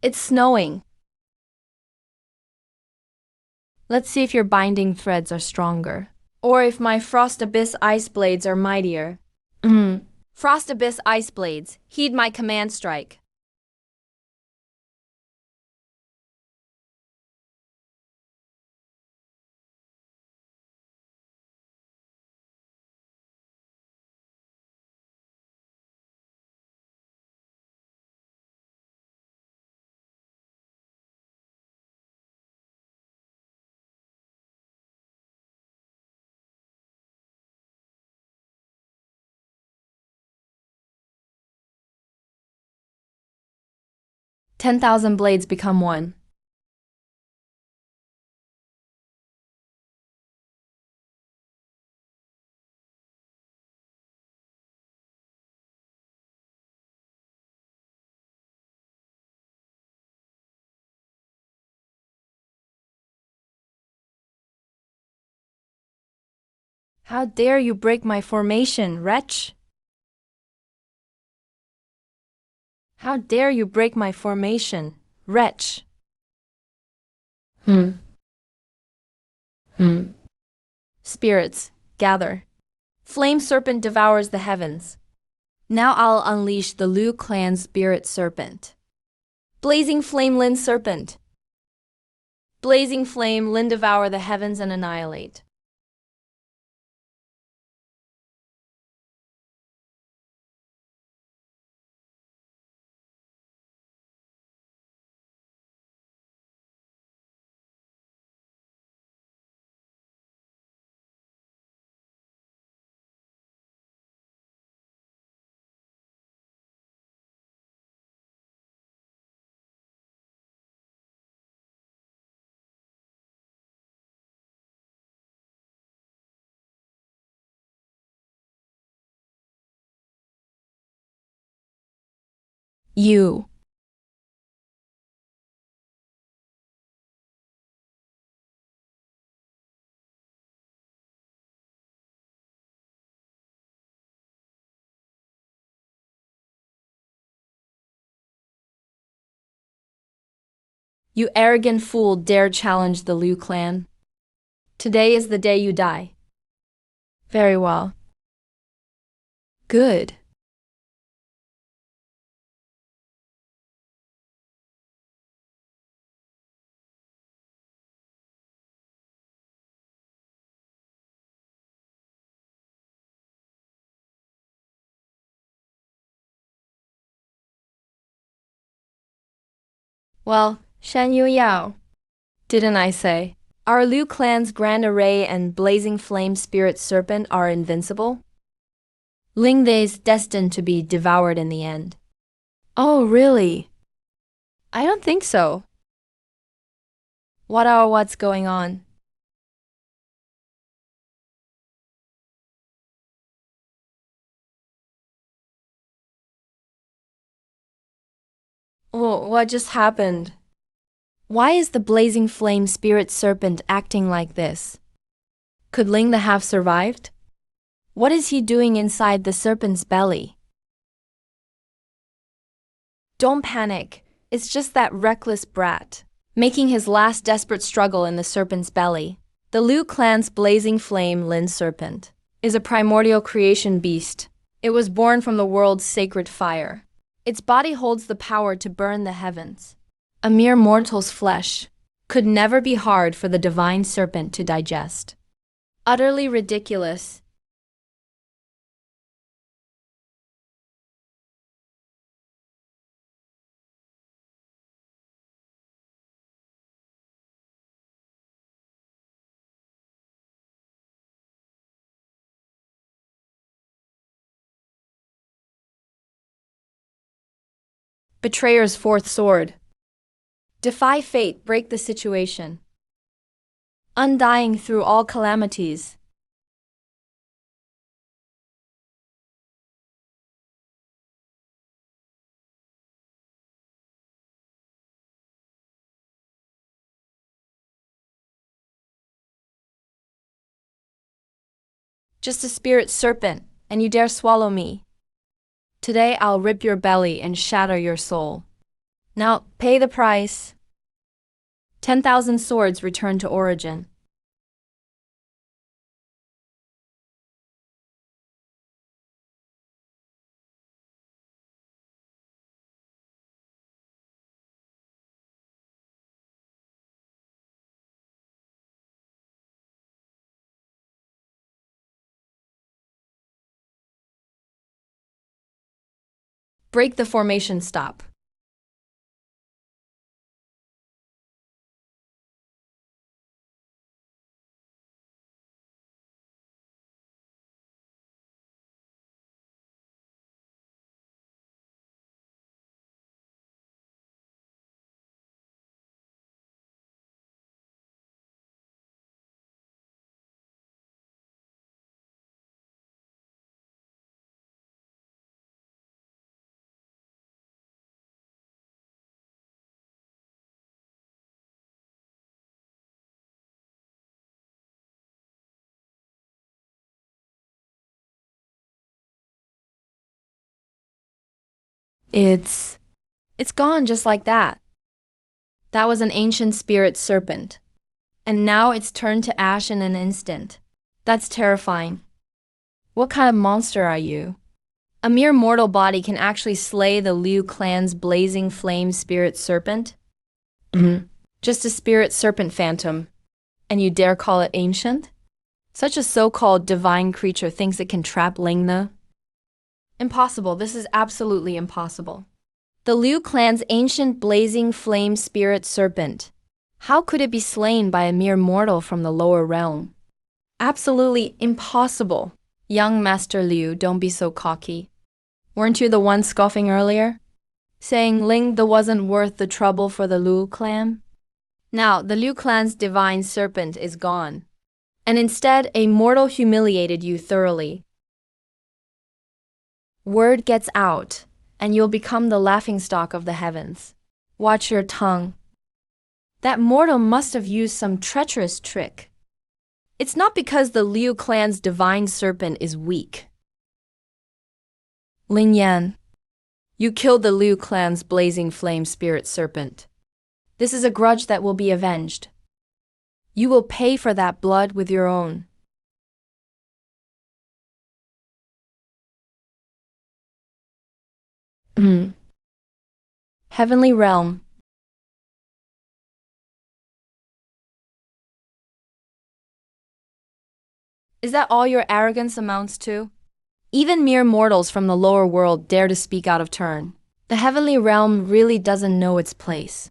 it's snowing. Let's see if your binding threads are stronger. Or if my Frost Abyss ice blades are mightier. Frost Abyss ice blades, heed my command strike. $10,000 blades become one. How dare you break my formation, wretch? How dare you break my formation, wretch? Spirits, gather. Flame serpent devours the heavens. Now I'll unleash the Liu clan's spirit serpent. Blazing flame Lin serpent. Blazing flame Lin devour the heavens and annihilate. You. You arrogant fool dare challenge the Liu clan? Today is the day you die. Very well. Good. Well, Shan Yu Yao, didn't I say? Our Liu clan's grand array and blazing flame spirit serpent are invincible? Ling Thei's destined to be devoured in the end. Oh, really? I don't think so. What's going on? What just happened? Why is the blazing flame spirit serpent acting like this? Could Ling the have survived? What is he doing inside the serpent's belly? Don't panic. It's just that reckless brat, making his last desperate struggle in the serpent's belly. The Liu clan's blazing flame Lin serpent is a primordial creation beast. It was born from the world's sacred fire. Its body holds the power to burn the heavens. A mere mortal's flesh could never be hard for the divine serpent to digest. Utterly ridiculous. Betrayer's fourth sword. Defy fate, break the situation. Undying through all calamities. Just a spirit serpent, and you dare swallow me. Today I'll rip your belly and shatter your soul. Now pay the price. 10,000 swords return to origin. Break the formation, stop. It's gone just like that. That was an ancient spirit serpent. And now it's turned to ash in an instant. That's terrifying. What kind of monster are you? A mere mortal body can actually slay the Liu clan's blazing flame spirit serpent? Just a spirit serpent phantom. And you dare call it ancient? Such a so-called divine creature thinks it can trap Lingna? Impossible. This is absolutely impossible. The Liu clan's ancient blazing flame spirit serpent. How could it be slain by a mere mortal from the lower realm? Absolutely impossible. Young Master Liu, don't be so cocky. Weren't you the one scoffing earlier? Saying Lingda wasn't worth the trouble for the Liu clan? Now, the Liu clan's divine serpent is gone. And instead, a mortal humiliated you thoroughly. Word gets out, and you'll become the laughingstock of the heavens. Watch your tongue. That mortal must have used some treacherous trick. It's not because the Liu clan's divine serpent is weak. Ling Yan, you killed the Liu clan's blazing flame spirit serpent. This is a grudge that will be avenged. You will pay for that blood with your own. Heavenly realm. Is that all your arrogance amounts to? Even mere mortals from the lower world dare to speak out of turn. The heavenly realm really doesn't know its place.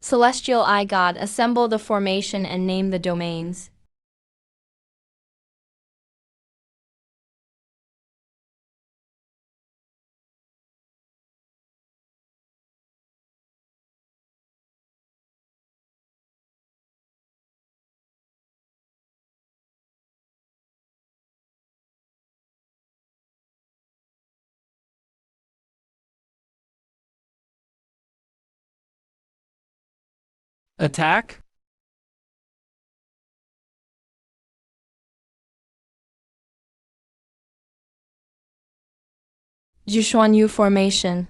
Celestial Eye God, assemble the formation and name the domains. Attack? Jushuanyu formation.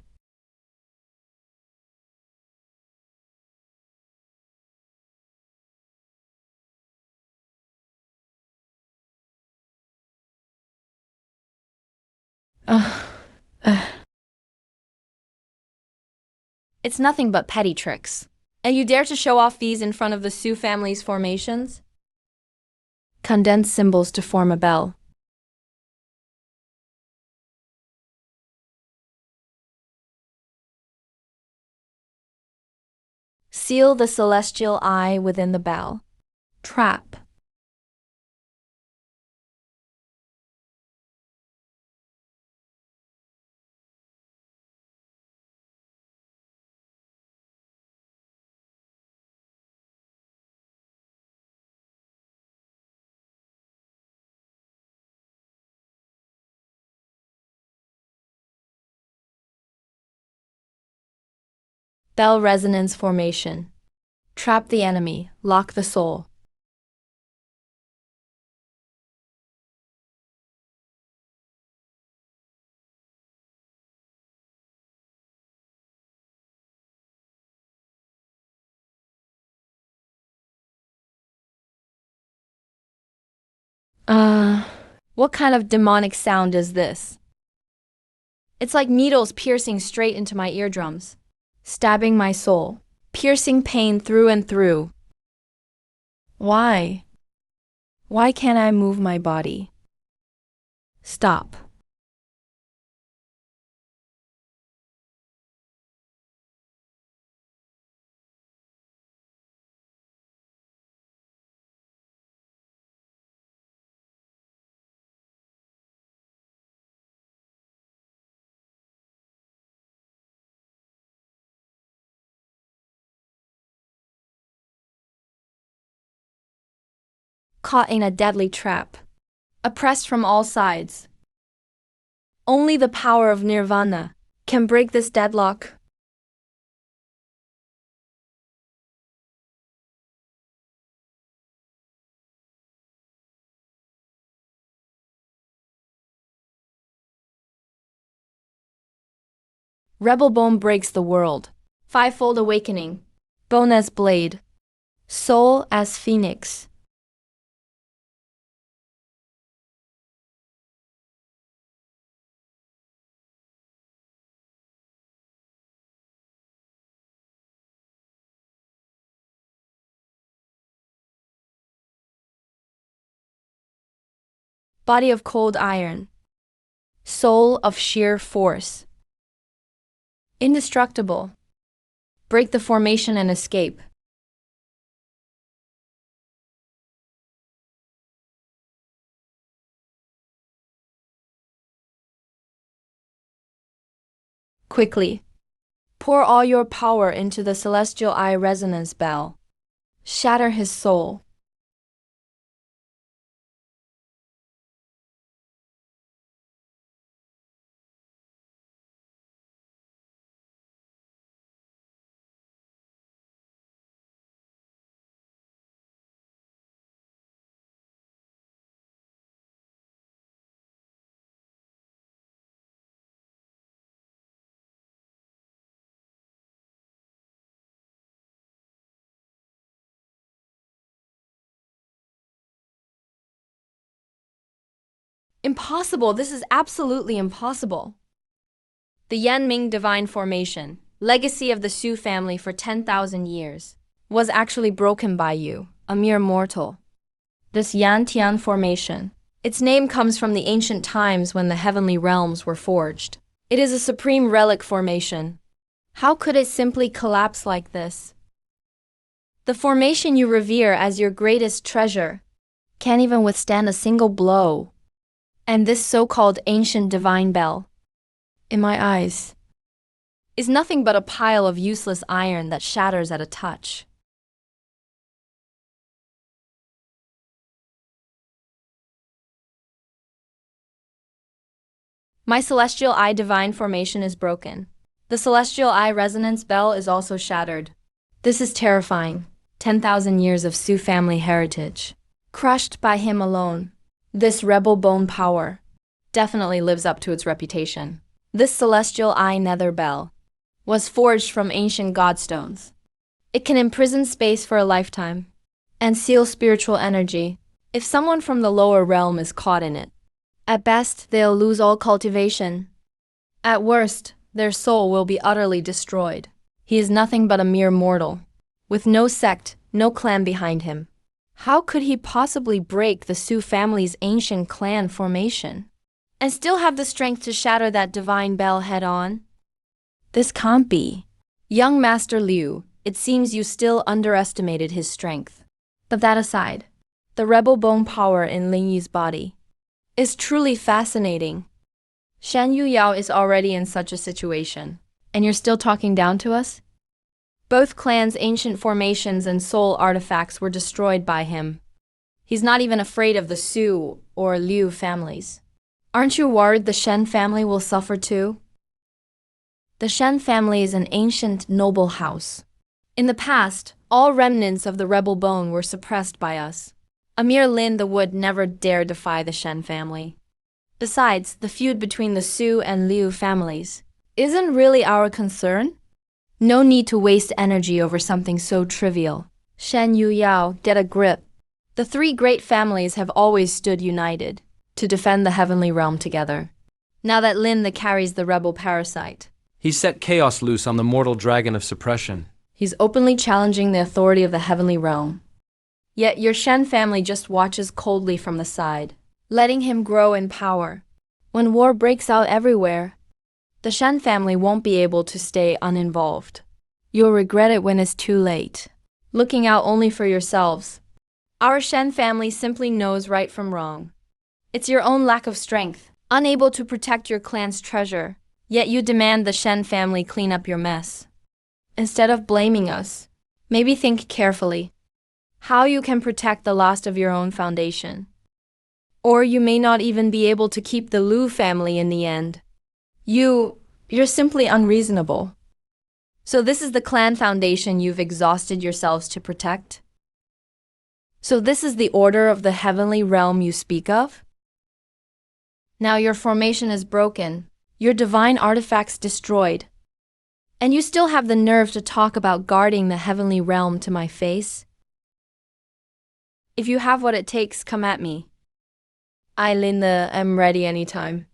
Ugh. It's nothing but petty tricks. And you dare to show off these in front of the Sioux family's formations? Condense symbols to form a bell. Seal the celestial eye within the bell. Trap. Bell resonance formation. Trap the enemy, lock the soul. What kind of demonic sound is this? It's like needles piercing straight into my eardrums, stabbing my soul, piercing pain through and through. Why? Why can't I move my body? Stop. Caught in a deadly trap. Oppressed from all sides. Only the power of nirvana can break this deadlock. Rebel Bone breaks the world. Fivefold awakening. Bone as blade. Soul as phoenix. Body of cold iron. Soul of sheer force. Indestructible. Break the formation and escape. Quickly. Pour all your power into the celestial eye resonance bell. Shatter his soul. Impossible, this is absolutely impossible. The Yanming Divine Formation, legacy of the Su family for 10,000 years, was actually broken by you, a mere mortal. This Yan Tian Formation, its name comes from the ancient times when the heavenly realms were forged. It is a supreme relic formation. How could it simply collapse like this? The formation you revere as your greatest treasure can't even withstand a single blow. And this so-called ancient divine bell, in my eyes, is nothing but a pile of useless iron that shatters at a touch. My celestial eye divine formation is broken. The celestial eye resonance bell is also shattered. This is terrifying. 10,000 years of Su family heritage, crushed by him alone. This rebel bone power definitely lives up to its reputation. This celestial eye nether bell was forged from ancient godstones. It can imprison space for a lifetime and seal spiritual energy if someone from the lower realm is caught in it. At best, they'll lose all cultivation. At worst, their soul will be utterly destroyed. He is nothing but a mere mortal, with no sect, no clan behind him. How could he possibly break the Su family's ancient clan formation and still have the strength to shatter that divine bell head-on? This can't be. Young Master Liu, it seems you still underestimated his strength. But that aside, the rebel bone power in Ling Yi's body is truly fascinating. Shan Yuyao is already in such a situation, and you're still talking down to us? Both clans' ancient formations and soul artifacts were destroyed by him. He's not even afraid of the Su or Liu families. Aren't you worried the Shen family will suffer too? The Shen family is an ancient, noble house. In the past, all remnants of the rebel bone were suppressed by us. A mere Lin the Wood never dared defy the Shen family. Besides, the feud between the Su and Liu families isn't really our concern. No need to waste energy over something so trivial. Shen Yuyao, get a grip. The three great families have always stood united to defend the heavenly realm together. Now that Lin the carries the rebel parasite, He set chaos loose on the mortal dragon of suppression. he's openly challenging the authority of the heavenly realm. Yet your Shen family just watches coldly from the side, letting him grow in power. When war breaks out everywhere, the Shen family won't be able to stay uninvolved. You'll regret it when it's too late. Looking out only for yourselves. Our Shen family simply knows right from wrong. It's your own lack of strength, unable to protect your clan's treasure, yet you demand the Shen family clean up your mess. Instead of blaming us, maybe think carefully how you can protect the last of your own foundation. Or you may not even be able to keep the Liu family in the end. You're simply unreasonable. So this is the clan foundation you've exhausted yourselves to protect? So this is the order of the heavenly realm you speak of? Now your formation is broken, your divine artifacts destroyed, and you still have the nerve to talk about guarding the heavenly realm to my face? If you have what it takes, come at me. I, Linda, am ready anytime.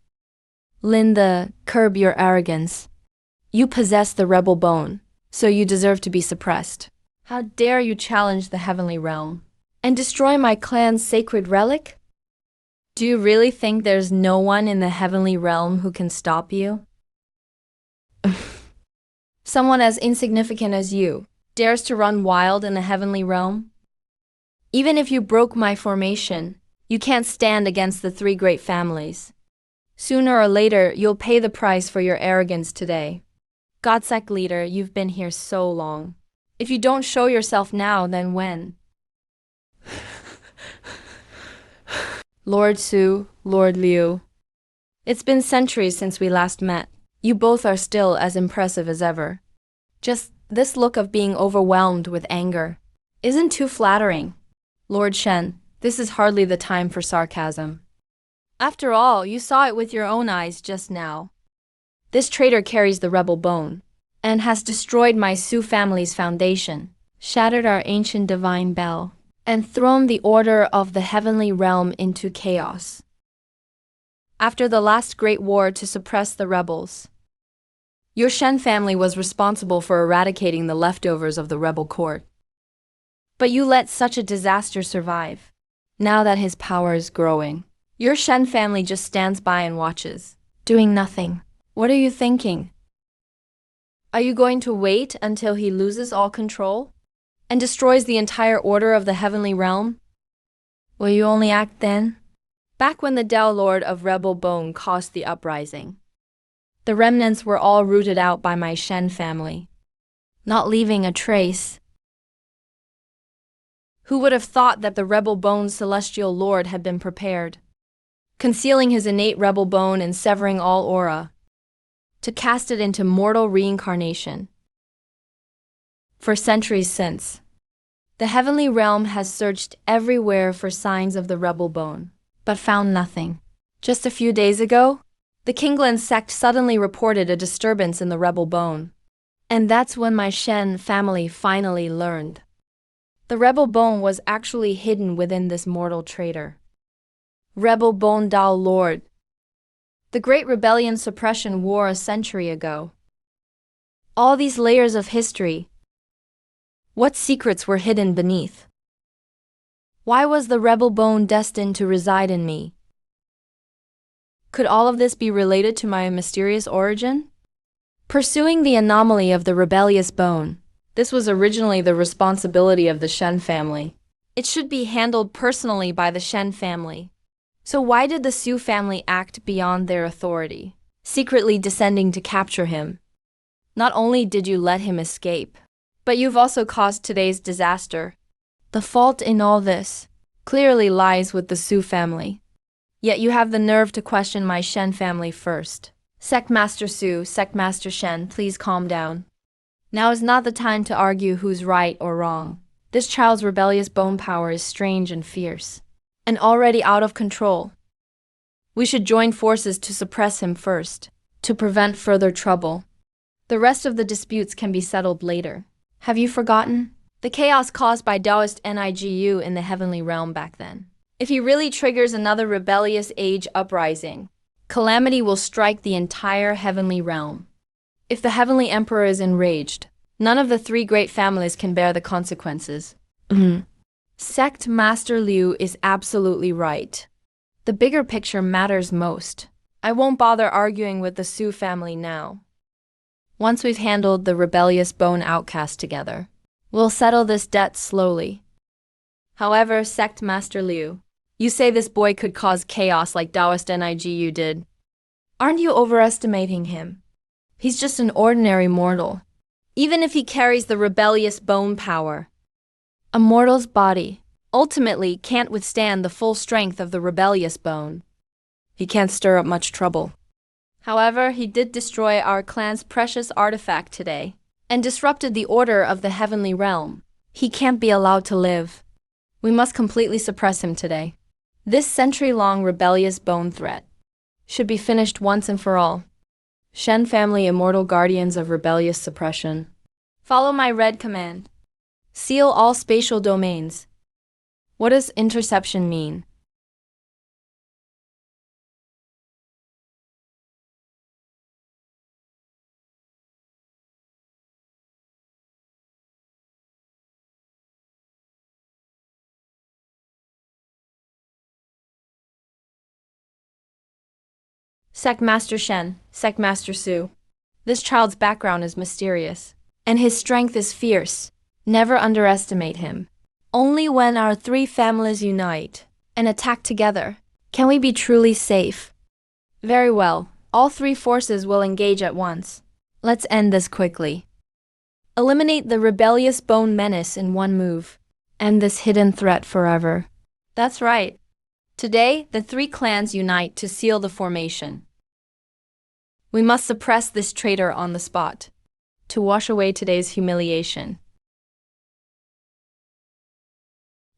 Linda, curb your arrogance. You possess the rebel bone, so you deserve to be suppressed. How dare you challenge the heavenly realm and destroy my clan's sacred relic? Do you really think there's no one in the heavenly realm who can stop you? Someone as insignificant as you dares to run wild in the heavenly realm? Even if you broke my formation, you can't stand against the three great families. Sooner or later, you'll pay the price for your arrogance today. Godsec leader, you've been here so long. If you don't show yourself now, then when? Lord Su, Lord Liu. It's been centuries since we last met. You both are still as impressive as ever. Just this look of being overwhelmed with anger isn't too flattering. Lord Shen, this is hardly the time for sarcasm. After all, you saw it with your own eyes just now. This traitor carries the rebel bone and has destroyed my Su family's foundation, shattered our ancient divine bell, and thrown the order of the heavenly realm into chaos. after the last great war to suppress the rebels. Your Shen family was responsible for eradicating the leftovers of the rebel court. But you let such a disaster survive. Now that his power is growing, your Shen family just stands by and watches, doing nothing. What are you thinking? Are you going to wait until he loses all control and destroys the entire order of the heavenly realm? Will you only act then? Back when the Tao Lord of Rebel Bone caused the uprising, the remnants were all rooted out by my Shen family, not leaving a trace. Who would have thought that the Rebel Bone's celestial lord had been prepared, concealing his innate rebel bone and severing all aura, to cast it into mortal reincarnation? For centuries since, the heavenly realm has searched everywhere for signs of the rebel bone, but found nothing. Just a few days ago, the Kingland sect suddenly reported a disturbance in the rebel bone. And that's when my Shen family finally learned. The rebel bone was actually hidden within this mortal traitor. Rebel Bone Tao Lord. The Great Rebellion Suppression War a century ago. All these layers of history. What secrets were hidden beneath? Why was the rebel bone destined to reside in me? Could all of this be related to my mysterious origin? Pursuing the anomaly of the rebellious bone, this was originally the responsibility of the Shen family. It should be handled personally by the Shen family. So why did the Su family act beyond their authority, secretly descending to capture him? Not only did you let him escape, but you've also caused today's disaster. The fault in all this clearly lies with the Su family. Yet you have the nerve to question my Shen family first. Sect Master Su, Sect Master Shen, please calm down. Now is not the time to argue who's right or wrong. This child's rebellious bone power is strange and fierce, and already out of control. We should join forces to suppress him first, to prevent further trouble. The rest of the disputes can be settled later. Have you forgotten? The chaos caused by Taoist Nigu in the heavenly realm back then. If he really triggers another rebellious age uprising, calamity will strike the entire heavenly realm. If the heavenly emperor is enraged, none of the three great families can bear the consequences. Sect Master Liu is absolutely right. The bigger picture matters most. I won't bother arguing with the Su family now. Once we've handled the rebellious bone outcast together, we'll settle this debt slowly. However, Sect Master Liu, you say this boy could cause chaos like Taoist Nigu did. Aren't you overestimating him? He's just an ordinary mortal. Even if he carries the rebellious bone power, a mortal's body ultimately can't withstand the full strength of the rebellious bone. He can't stir up much trouble. However, he did destroy our clan's precious artifact today and disrupted the order of the heavenly realm. He can't be allowed to live. We must completely suppress him today. This century-long rebellious bone threat should be finished once and for all. Shen family immortal guardians of rebellious suppression. Follow my red command. Seal all spatial domains. What does interception mean? Sect Master Shen, Sect Master Su. This child's background is mysterious, and his strength is fierce. Never underestimate him. Only when our three families unite and attack together can we be truly safe. Very well, all three forces will engage at once. Let's end this quickly. Eliminate the rebellious bone menace in one move. End this hidden threat forever. That's right. Today, the three clans unite to seal the formation. We must suppress this traitor on the spot, to wash away today's humiliation.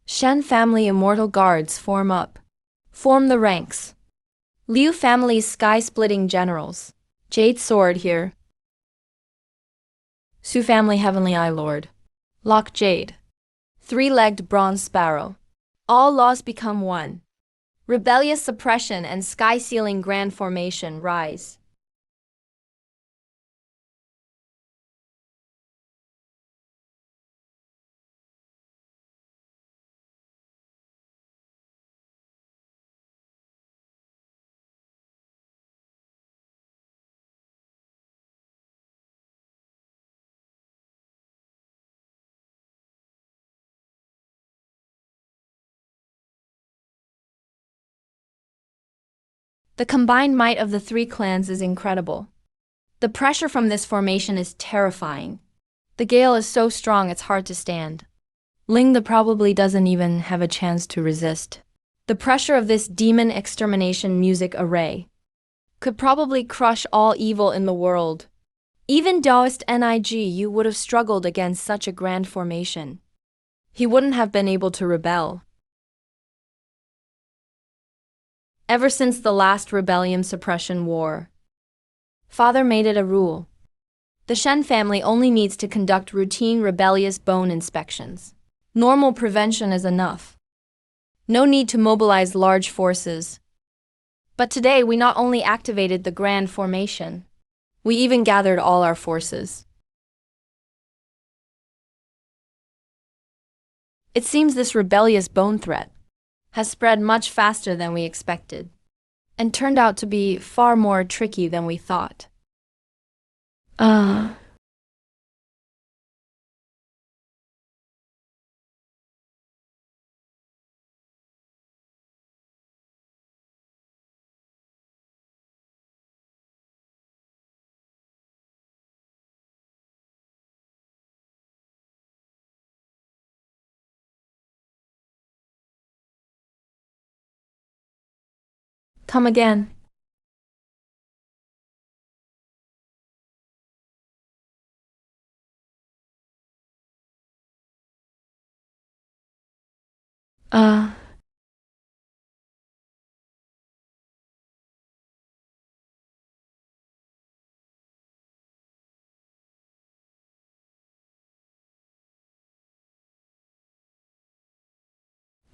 Shen family immortal guards form up. Form the ranks. Liu family's sky-splitting generals. Jade sword here. Su family heavenly eye lord. Lock jade. Three-legged bronze sparrow. All laws become one. Rebellious suppression and sky-sealing grand formation rise. The combined might of the three clans is incredible. The pressure from this formation is terrifying. The gale is so strong it's hard to stand. Ling the probably doesn't even have a chance to resist. The pressure of this demon extermination music array could probably crush all evil in the world. Even Daoist Nigu would have struggled against such a grand formation. He wouldn't have been able to rebel. Ever since the last rebellion suppression war, Father made it a rule. The Shen family only needs to conduct routine rebellious bone inspections. Normal prevention is enough. No need to mobilize large forces. But today we not only activated the grand formation, we even gathered all our forces. It seems this rebellious bone threat has spread much faster than we expected, and turned out to be far more tricky than we thought. Come again. Uh,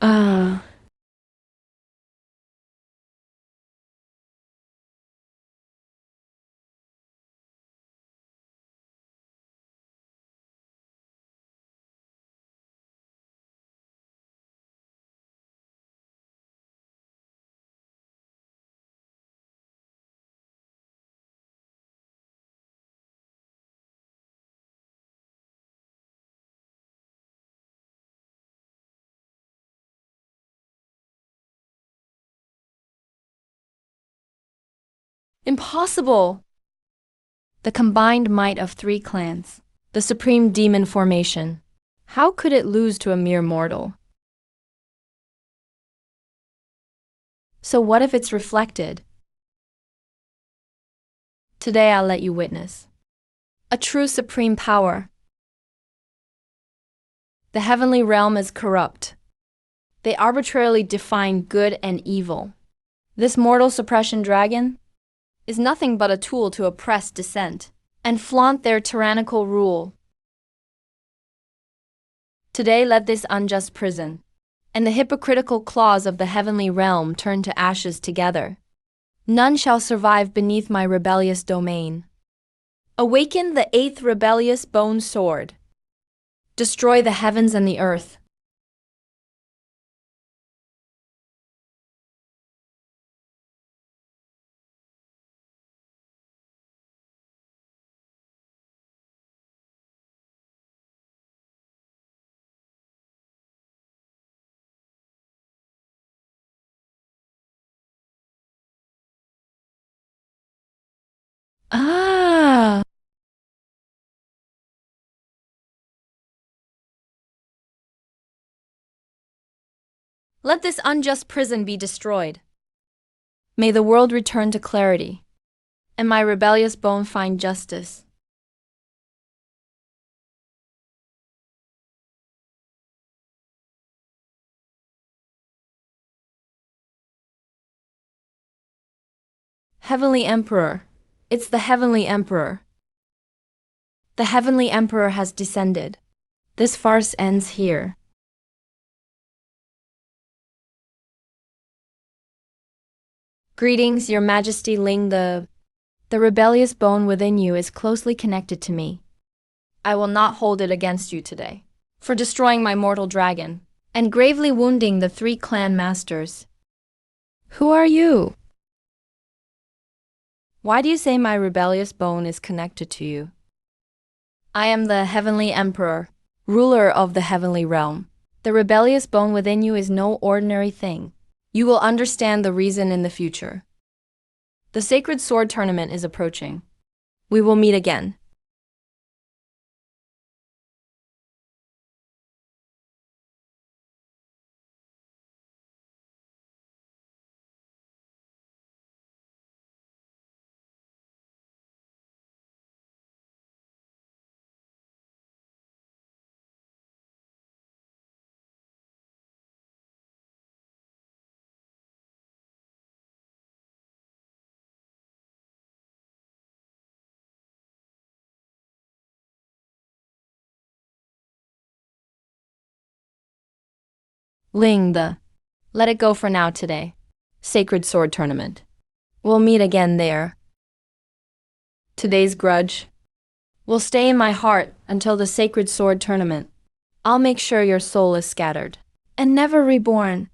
uh. Impossible! The combined might of three clans, the supreme demon formation. How could it lose to a mere mortal? So what if it's reflected? Today I'll let you witness a true supreme power. The heavenly realm is corrupt. They arbitrarily define good and evil. This mortal suppression dragon is nothing but a tool to oppress dissent and flaunt their tyrannical rule. Today let this unjust prison and the hypocritical claws of the heavenly realm turn to ashes together. None shall survive beneath my rebellious domain. Awaken the eighth rebellious bone sword. Destroy the heavens and the earth. Ah! Let this unjust prison be destroyed. May the world return to clarity, and my rebellious bone find justice. Heavenly Emperor. It's the Heavenly Emperor. The Heavenly Emperor has descended. This farce ends here. Greetings, Your Majesty Ling. The rebellious bone within you is closely connected to me. I will not hold it against you today for destroying my mortal dragon and gravely wounding the 3 clan masters. Who are you? Why do you say my rebellious bone is connected to you? I am the Heavenly Emperor, ruler of the heavenly realm. The rebellious bone within you is no ordinary thing. You will understand the reason in the future. The Sacred Sword Tournament is approaching. We will meet again. Ling, let it go for now today. Sacred Sword Tournament. We'll meet again there. Today's grudge will stay in my heart until the Sacred Sword Tournament. I'll make sure your soul is scattered and never reborn.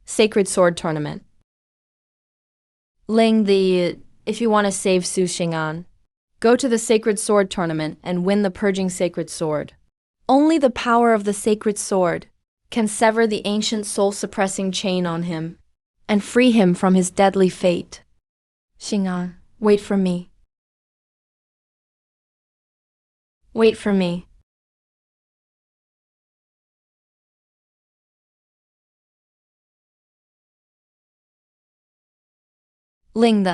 Sacred Sword Tournament. Ling, if you want to save Su Xing'an, go to the Sacred Sword Tournament and win the Purging Sacred Sword. Only the power of the Sacred Sword can sever the ancient soul-suppressing chain on him and free him from his deadly fate. Xing'an, wait for me. Wait for me. Ling.